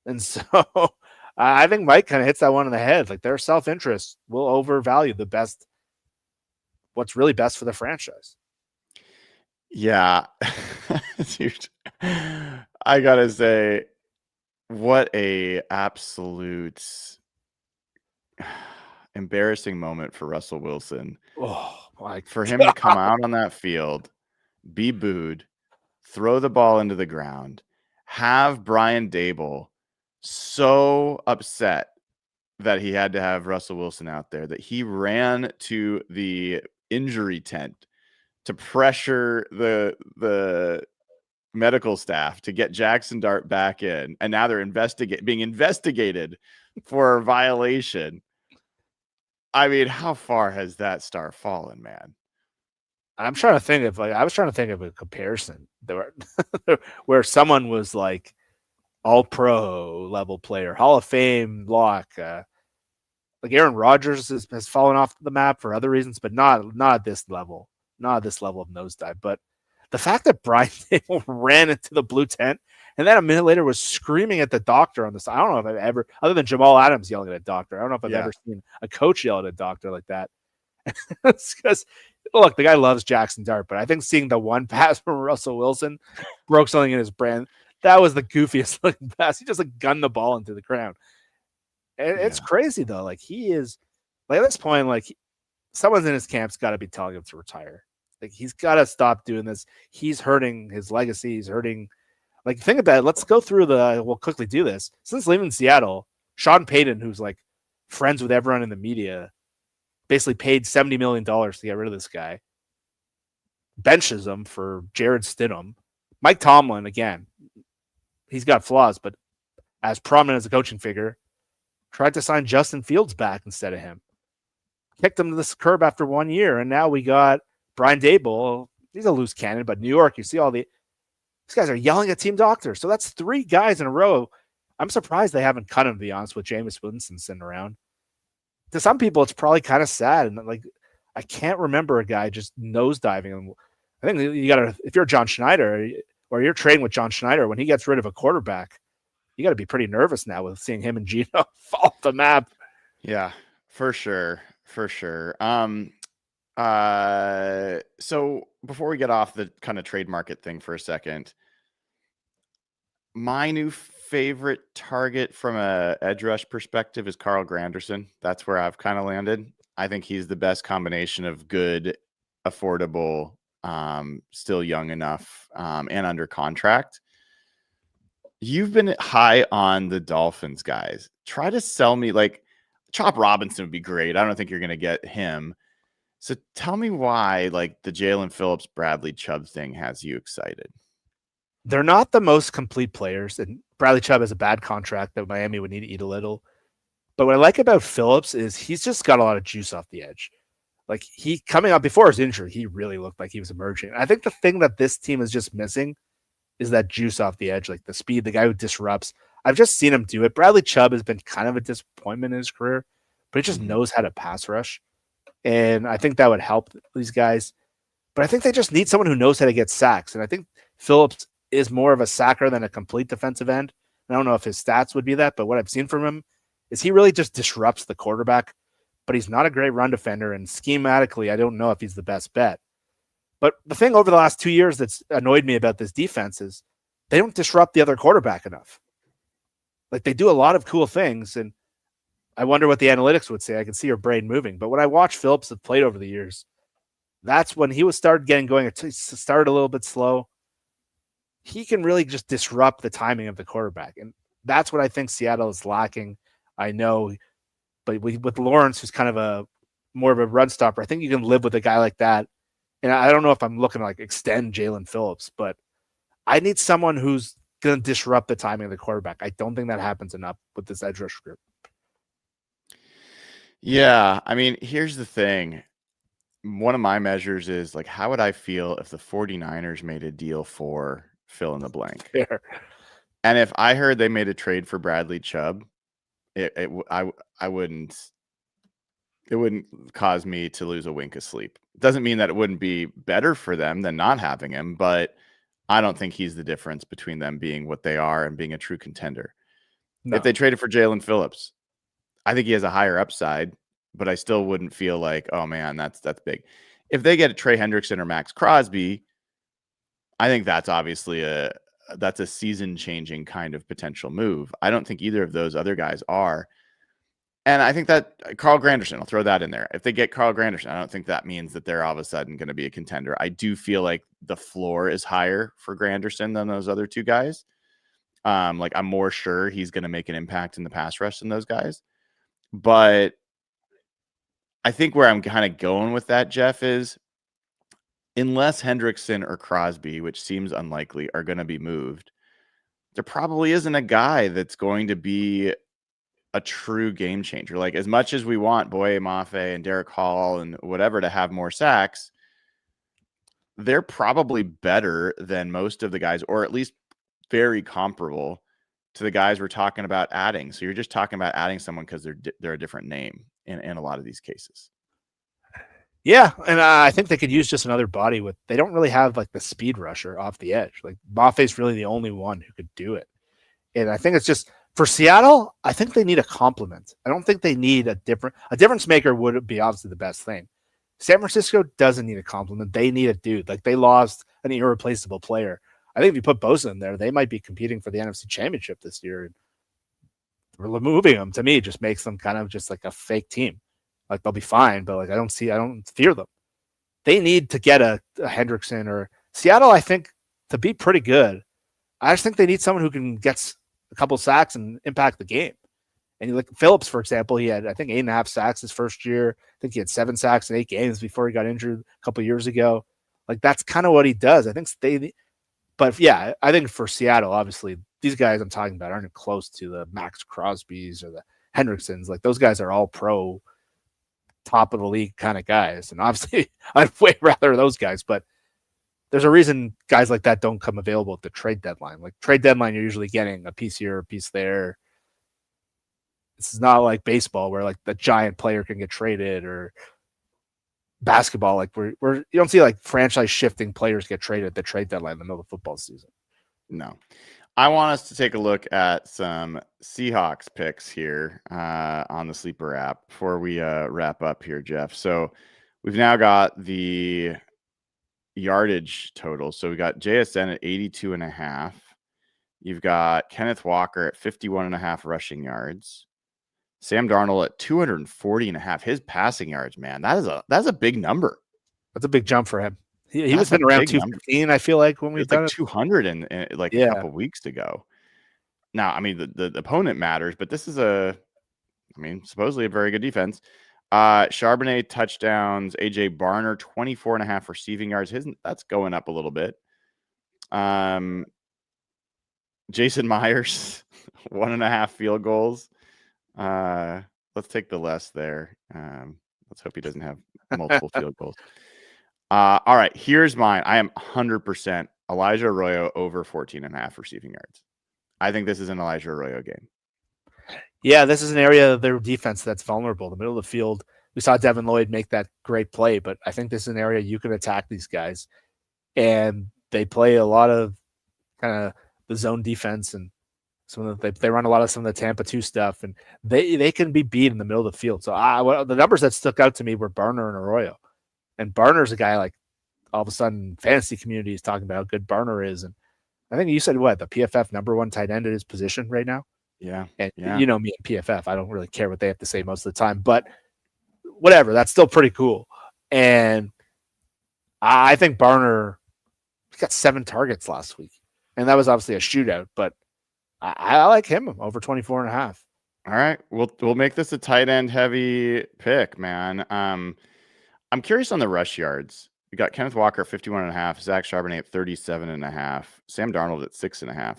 And so I think Mike kind of hits that one in the head. Like their self-interest will overvalue what's really best for the franchise. Yeah. Dude, I gotta say, what a absolute embarrassing moment for Russell Wilson. For him to come out on that field, be booed, throw the ball into the ground, have Brian Daboll so upset that he had to have Russell Wilson out there that he ran to the injury tent to pressure the medical staff to get Jackson Dart back in, and now they're being investigated for a violation. I mean, how far has that star fallen, man? I was trying to think of a comparison where someone was like all-pro level player, Hall of Fame lock. Like Aaron Rodgers has fallen off the map for other reasons, but not at this level. Not at this level of nosedive. But the fact that Brian Daboll ran into the blue tent and then a minute later was screaming at the doctor on the side. I don't know if I've ever, other than Jamal Adams yelling at a doctor, I don't know if I've ever seen a coach yell at a doctor like that. It's because, look, the guy loves Jackson Dart, but I think seeing the one pass from Russell Wilson broke something in his brain. That was the goofiest looking pass. He just like gunned the ball into the ground. And it's crazy though. Like he is, like at this point, like someone's in his camp's got to be telling him to retire. Like he's got to stop doing this. He's hurting his legacy. He's hurting. Like think about it. Let's go through we'll quickly do this. Since leaving Seattle, Sean Payton, who's like friends with everyone in the media, basically paid $70 million to get rid of this guy. Benches him for Jared Stidham. Mike Tomlin, again, he's got flaws, but as prominent as a coaching figure, tried to sign Justin Fields back instead of him. Kicked him to the curb after 1 year, and now we got Brian Daboll. He's a loose cannon, but New York, you see these guys are yelling at team doctors. So that's 3 guys in a row. I'm surprised they haven't cut him, to be honest, with Jameis Winston sitting around. To some people, it's probably kind of sad. And like, I can't remember a guy just nosediving. I think you got to, if you're John Schneider or you're trading with John Schneider, when he gets rid of a quarterback, you got to be pretty nervous now with seeing him and Gino fall off the map. Yeah, for sure. For sure. So before we get off the kind of trade market thing for a second, my new favorite target from a edge rush perspective is Carl Granderson. That's where I've kind of landed. I think he's the best combination of good, affordable, still young enough, and under contract. You've been high on the Dolphins, guys. Try to sell me like Chop Robinson would be great. I don't think you're going to get him. So tell me why like the Jalen Phillips, Bradley Chubb thing has you excited. They're not the most complete players, and Bradley Chubb has a bad contract that Miami would need to eat a little. But what I like about Phillips is he's just got a lot of juice off the edge. Like he coming up before his injury, he really looked like he was emerging. I think the thing that this team is just missing is that juice off the edge, like the speed, the guy who disrupts. I've just seen him do it. Bradley Chubb has been kind of a disappointment in his career, but he just knows how to pass rush. And I think that would help these guys. But I think they just need someone who knows how to get sacks. And I think Phillips is more of a sacker than a complete defensive end. I don't know if his stats would be that, but what I've seen from him is he really just disrupts the quarterback, but he's not a great run defender. And schematically, I don't know if he's the best bet. But the thing over the last 2 years that's annoyed me about this defense is they don't disrupt the other quarterback enough. Like they do a lot of cool things, and I wonder what the analytics would say. I can see your brain moving. But when I watch Phillips have played over the years, that's when he was started getting going. It started a little bit slow. He can really just disrupt the timing of the quarterback. And that's what I think Seattle is lacking. I know, but with Lawerence, who's kind of a more of a run stopper, I think you can live with a guy like that. And I don't know if I'm looking to like extend Jalen Phillips, but I need someone who's going to disrupt the timing of the quarterback. I don't think that happens enough with this edge rush group. Yeah. I mean, here's the thing. One of my measures is like, how would I feel if the 49ers made a deal for fill in the blank? Fair. And if I heard they made a trade for Bradley Chubb, I wouldn't. It wouldn't cause me to lose a wink of sleep. It doesn't mean that it wouldn't be better for them than not having him, but I don't think he's the difference between them being what they are and being a true contender. No. If they traded for Jalen Phillips, I think he has a higher upside, but I still wouldn't feel like, oh man, that's big. If they get a Trey Hendrickson or Max Crosby, I think that's obviously a season-changing kind of potential move. I don't think either of those other guys are. And I think that Carl Granderson, I'll throw that in there. If they get Carl Granderson, I don't think that means that they're all of a sudden going to be a contender. I do feel like the floor is higher for Granderson than those other two guys. Like I'm more sure he's going to make an impact in the pass rush than those guys. But I think where I'm kind of going with that, Jeff, is unless Hendrickson or Crosby, which seems unlikely, are going to be moved, there probably isn't a guy that's going to be a true game changer. Like as much as we want Boye, Mafe, and Derek Hall and whatever to have more sacks, they're probably better than most of the guys, or at least very comparable to the guys we're talking about adding. So you're just talking about adding someone because they're a different name in a lot of these cases. Yeah, and I think they could use just another body with. They don't really have like the speed rusher off the edge. Like Mafe's really the only one who could do it, and I think it's just. For Seattle, I think they need a complement. I don't think they need a difference maker would be obviously the best thing. San Francisco doesn't need a complement. They need a dude. Like they lost an irreplaceable player. I think if you put Bosa in there, they might be competing for the NFC Championship this year. Removing them to me just makes them kind of just like a fake team. Like they'll be fine, but like I don't fear them. They need to get a Hendrickson or Seattle. I think to be pretty good. I just think they need someone who can get a couple of sacks and impact the game. And you look at Phillips, for example, he had, I think, 8.5 sacks his first year. I think he had 7 sacks in 8 games before he got injured a couple of years ago. Like, that's kind of what he does. I think but yeah, I think for Seattle, obviously, these guys I'm talking about aren't close to the Max Crosbys or the Hendricksons. Like, those guys are all pro, top of the league kind of guys. And obviously, I'd way rather those guys, but there's a reason guys like that don't come available at the trade deadline. Like trade deadline, you're usually getting a piece here, a piece there. This is not like baseball where like the giant player can get traded or basketball. Like you don't see like franchise shifting players get traded at the trade deadline in the middle of football season. No. I want us to take a look at some Seahawks picks here on the Sleeper app before we wrap up here, Jeff. So We've now got the yardage total. So we got JSN at 82.5. You've got Kenneth Walker at 51.5 rushing yards. Sam Darnold at 240.5. His passing yards, man, that's a big number. That's a big jump for him. He was been around 215, I feel like, when we've done like 200 in like a couple weeks ago. Now, I mean, the opponent matters, but this is supposedly a very good defense. Charbonnet touchdowns. AJ Barner 24.5 receiving yards. That's going up a little bit. Jason Myers 1.5 field goals. Let's take the less there. Let's hope he doesn't have multiple field goals. All right, here's mine. I am 100% Elijah Arroyo over 14.5 receiving yards. I think this is an Elijah Arroyo game. Yeah, this is an area of their defense that's vulnerable. The middle of the field, we saw Devin Lloyd make that great play, but I think this is an area you can attack these guys. And they play a lot of kind of the zone defense, and they run a lot of some of the Tampa 2 stuff, and they can be beat in the middle of the field. So the numbers that stuck out to me were Barner and Arroyo. And Barner's a guy, like, all of a sudden fantasy community is talking about how good Barner is. And I think you said the PFF #1 tight end at his position right now. Yeah. And you know me and PFF, I don't really care what they have to say most of the time, but whatever, that's still pretty cool. And I think Barner got 7 targets last week, and that was obviously a shootout, but I like him over 24.5. All right. We'll make this a tight end heavy pick, man. I'm curious on the rush yards. We got Kenneth Walker at 51.5, Zach Charbonnet at 37.5, Sam Darnold at 6.5.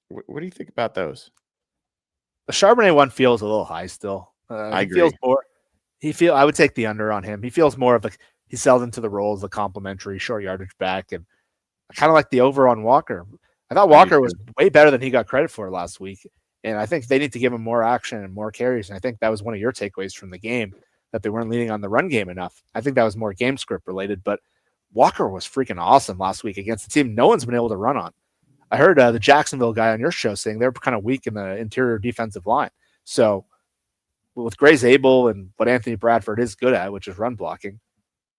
What do you think about those? The Charbonnet one feels a little high still. I agree. I would take the under on him. He feels more of he settled into the role as a complimentary short yardage back, and I kind of like the over on Walker. I thought Walker was way better than he got credit for last week, and I think they need to give him more action and more carries. And I think that was one of your takeaways from the game, that they weren't leaning on the run game enough. I think that was more game script related, but Walker was freaking awesome last week against a team no one's been able to run on. I heard the Jacksonville guy on your show saying they're kind of weak in the interior defensive line. So with Gray's able and what Anthony Bradford is good at, which is run blocking,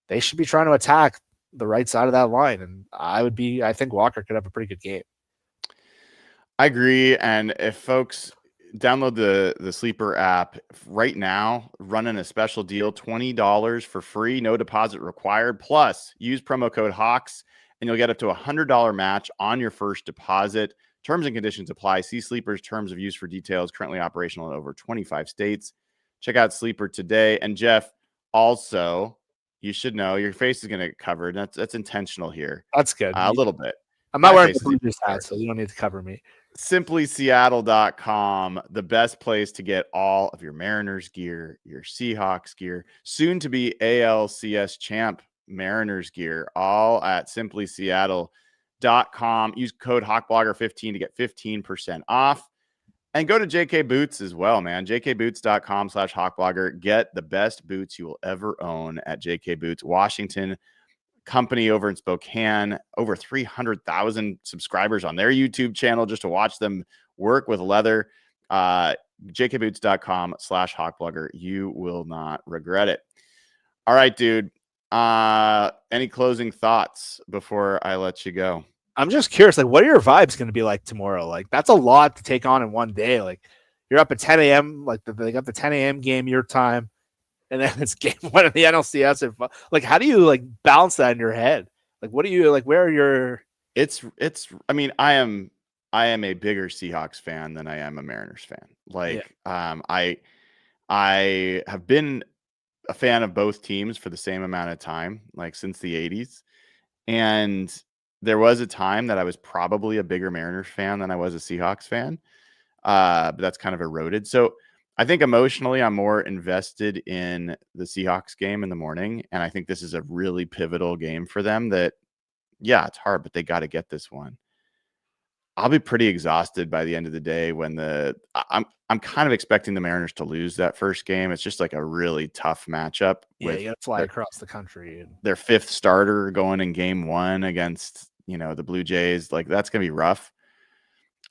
they should be trying to attack the right side of that line. And I think Walker could have a pretty good game. I agree. And if folks download the Sleeper app right now, running a special deal, $20 for free, no deposit required. Plus, use promo code HAWKS, and you'll get up to $100 match on your first deposit. Terms and conditions apply. See Sleeper's terms of use for details. Currently operational in over 25 states. Check out Sleeper today. And Jeff, also, you should know your face is going to get covered. That's intentional here. That's good. A little bit. I'm not wearing the Blue Jays hat, so you don't need to cover me. SimplySeattle.com, the best place to get all of your Mariners gear, your Seahawks gear, soon to be ALCS champ Mariners gear, all at SimplySeattle.com. Use code HawkBlogger15 to get 15% off. And go to JKBoots as well, man. JKBoots.com/HawkBlogger. Get the best boots you will ever own at JKBoots. Washington company over in Spokane, over 300,000 subscribers on their YouTube channel just to watch them work with leather. JKBoots.com/HawkBlogger. You will not regret it. All right, dude. Any closing thoughts before I let you go? I'm just curious, like, what are your vibes going to be like tomorrow? Like, that's a lot to take on in one day. Like, you're up at 10 a.m. Like, they got the 10 a.m. game your time, and then it's game 1 of the NLCS. Like, how do you like balance that in your head? Like, what do you like? Where are your? It's. I mean, I am a bigger Seahawks fan than I am a Mariners fan. Like, yeah. I have been a fan of both teams for the same amount of time, like since the 80s, and there was a time that I was probably a bigger Mariners fan than I was a Seahawks fan, but that's kind of eroded. So I think emotionally I'm more invested in the Seahawks game in the morning, and I think this is a really pivotal game for them that, yeah, it's hard, but they got to get this one. I'll be pretty exhausted by the end of the day when I'm kind of expecting the Mariners to lose that first game. It's just like a really tough matchup. Yeah, you got to fly across the country. Their 5th starter going in game 1 against, the Blue Jays. Like, that's going to be rough.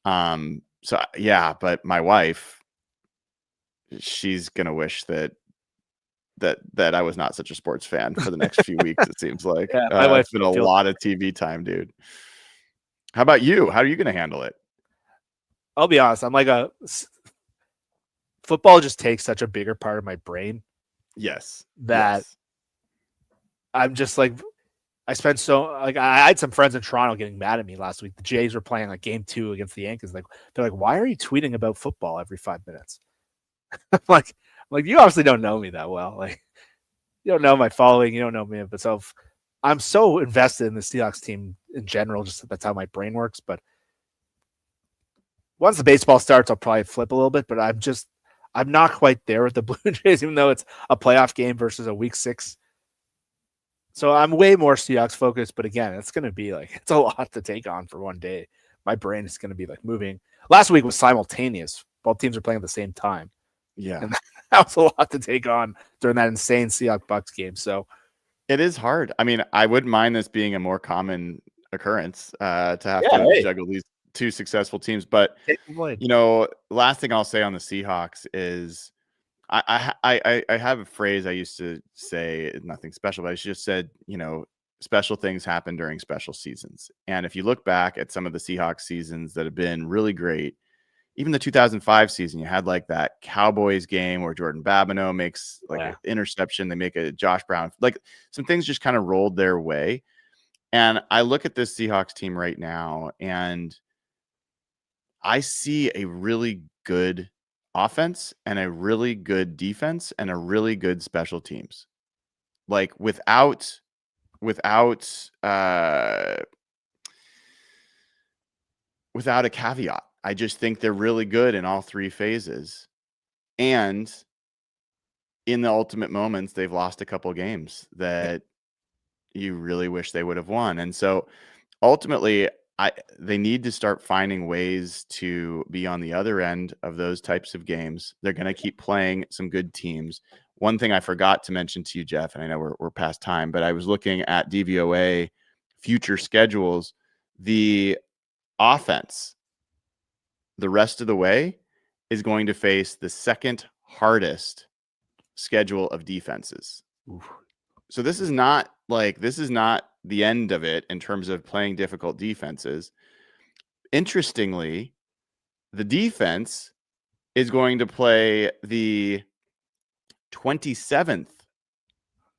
So yeah, but my wife, she's going to wish that that I was not such a sports fan for the next few weeks. It seems like my wife it's been a lot of TV time, dude. How about you? How are you going to handle it? I'll be honest. I'm like football just takes such a bigger part of my brain. Yes. That I'm just like, I spent I had some friends in Toronto getting mad at me last week. The Jays were playing like game 2 against the Yankees. They're like, why are you tweeting about football every 5 minutes? I'm like, you obviously don't know me that well. Like, you don't know my following. You don't know me. But so I'm so invested in the Seahawks team in general. Just that's how my brain works. But once the baseball starts, I'll probably flip a little bit. But I'm not quite there with the Blue Jays, even though it's a playoff game versus a week 6. So I'm way more Seahawks focused. But again, it's going to be it's a lot to take on for one day. My brain is going to be moving. Last week was simultaneous. Both teams are playing at the same time. Yeah. And that was a lot to take on during that insane Seahawks Bucs game. So it is hard. I mean, I wouldn't mind this being a more common occurrence to have to juggle these 2 successful teams. But, last thing I'll say on the Seahawks is I have a phrase I used to say, nothing special, but I just said, special things happen during special seasons. And if you look back at some of the Seahawks seasons that have been really great, even the 2005 season, you had that Cowboys game where Jordan Babineau makes an interception. They make a Josh Brown, some things just kind of rolled their way. And I look at this Seahawks team right now and I see a really good offense and a really good defense and a really good special teams. Without a caveat. I just think they're really good in all 3 phases. And in the ultimate moments, they've lost a couple games that you really wish they would have won. And so ultimately, they need to start finding ways to be on the other end of those types of games. They're going to keep playing some good teams. One thing I forgot to mention to you, Jeff, and I know we're past time, but I was looking at DVOA future schedules. The offense, the rest of the way, is going to face the second hardest schedule of defenses. Oof. So this is not the end of it in terms of playing difficult defenses. Interestingly, the defense is going to play the 27th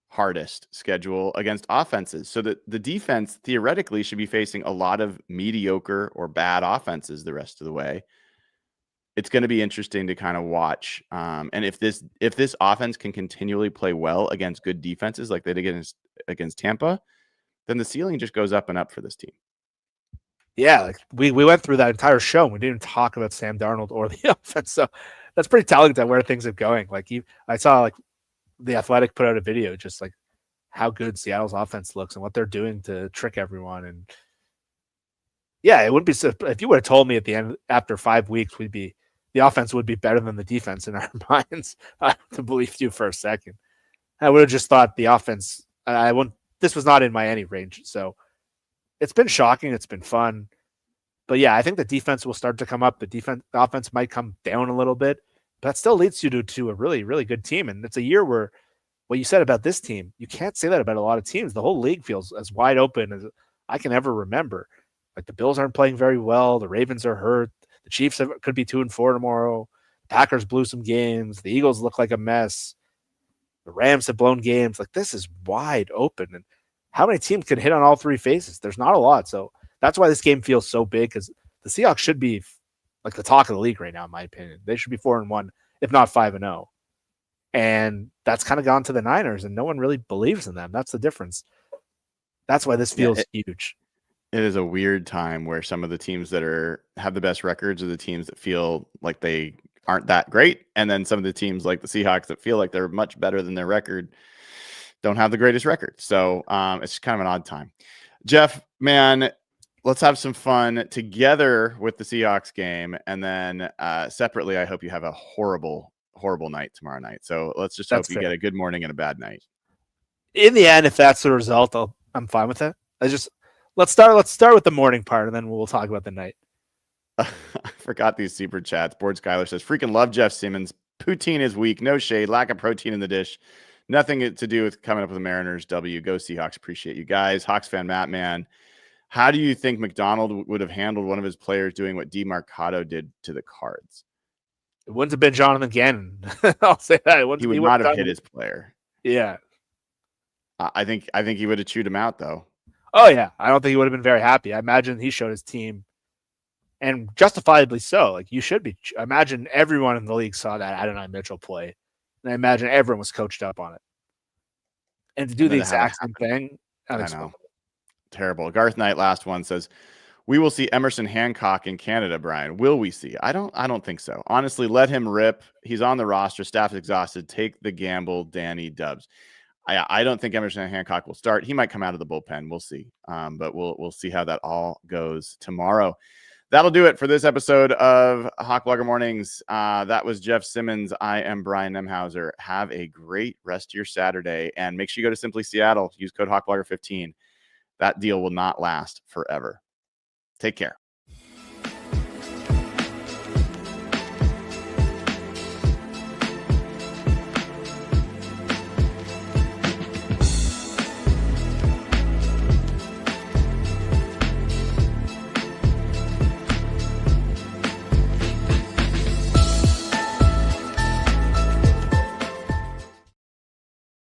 hardest schedule against offenses. So that the defense theoretically should be facing a lot of mediocre or bad offenses the rest of the way. It's going to be interesting to kind of watch. And if this offense can continually play well against good defenses like they did against Tampa, then the ceiling just goes up and up for this team. Yeah, we went through that entire show and we didn't even talk about Sam Darnold or the offense. So that's pretty telling to where things are going. I saw the Athletic put out a video just how good Seattle's offense looks and what they're doing to trick everyone. And yeah, it wouldn't be if you would have told me at the end after 5 weeks the offense would be better than the defense in our minds. I would have believed you for a second. I would have just thought the offense. This was not in my any range. So it's been shocking. It's been fun. But yeah, I think the defense will start to come up. The offense might come down a little bit, but that still leads you to a really, really good team. And it's a year where what you said about this team, you can't say that about a lot of teams. The whole league feels as wide open as I can ever remember. The Bills aren't playing very well. The Ravens are hurt. The Chiefs could be 2-4 tomorrow. Packers blew some games. The Eagles look like a mess. The Rams have blown games. This is wide open. And how many teams can hit on all 3 phases? There's not a lot. So that's why this game feels so big, because the Seahawks should be the talk of the league right now, in my opinion. They should be 4-1, if not 5-0. And that's kind of gone to the Niners, and no one really believes in them. That's the difference. That's why this feels huge. It is a weird time where some of the teams that have the best records are the teams that feel like they aren't that great. And then some of the teams like the Seahawks that feel like they're much better than their record don't have the greatest record. So it's just kind of an odd time. Jeff, man, let's have some fun together with the Seahawks game. And then separately, I hope you have a horrible, horrible night tomorrow night. So let's just hope you get a good morning and a bad night. In the end, if that's the result, I'm fine with it. Let's start with the morning part, and then we'll talk about the night. I forgot these super chats. Board Skyler says, freaking love Jeff Simmons. Poutine is weak. No shade. Lack of protein in the dish. Nothing to do with coming up with the Mariners W. Go Seahawks. Appreciate you guys. Hawks fan Matt, man. How do you think McDonald would have handled one of his players doing what Demarcus did to the Cards? It wouldn't have been Jonathan Gannon. I'll say that. He would not have hit his player. Yeah. I think he would have chewed him out, though. Oh, yeah. I don't think he would have been very happy. I imagine he showed his team, and justifiably so. Like, you should be. I imagine everyone in the league saw that Adonai Mitchell play, and I imagine everyone was coached up on it. And to do the exact same thing, I know. Terrible. Garth Knight, last one, says, we will see Emerson Hancock in Canada, Brian. Will we see? I don't think so. Honestly, let him rip. He's on the roster. Staff is exhausted. Take the gamble, Danny Dubs. I don't think Emerson Hancock will start. He might come out of the bullpen. We'll see. But we'll see how that all goes tomorrow. That'll do it for this episode of Hawk Blogger Mornings. That was Jeff Simmons. I am Brian Nemhauser. Have a great rest of your Saturday. And make sure you go to Simply Seattle. Use code HawkBlogger15. That deal will not last forever. Take care.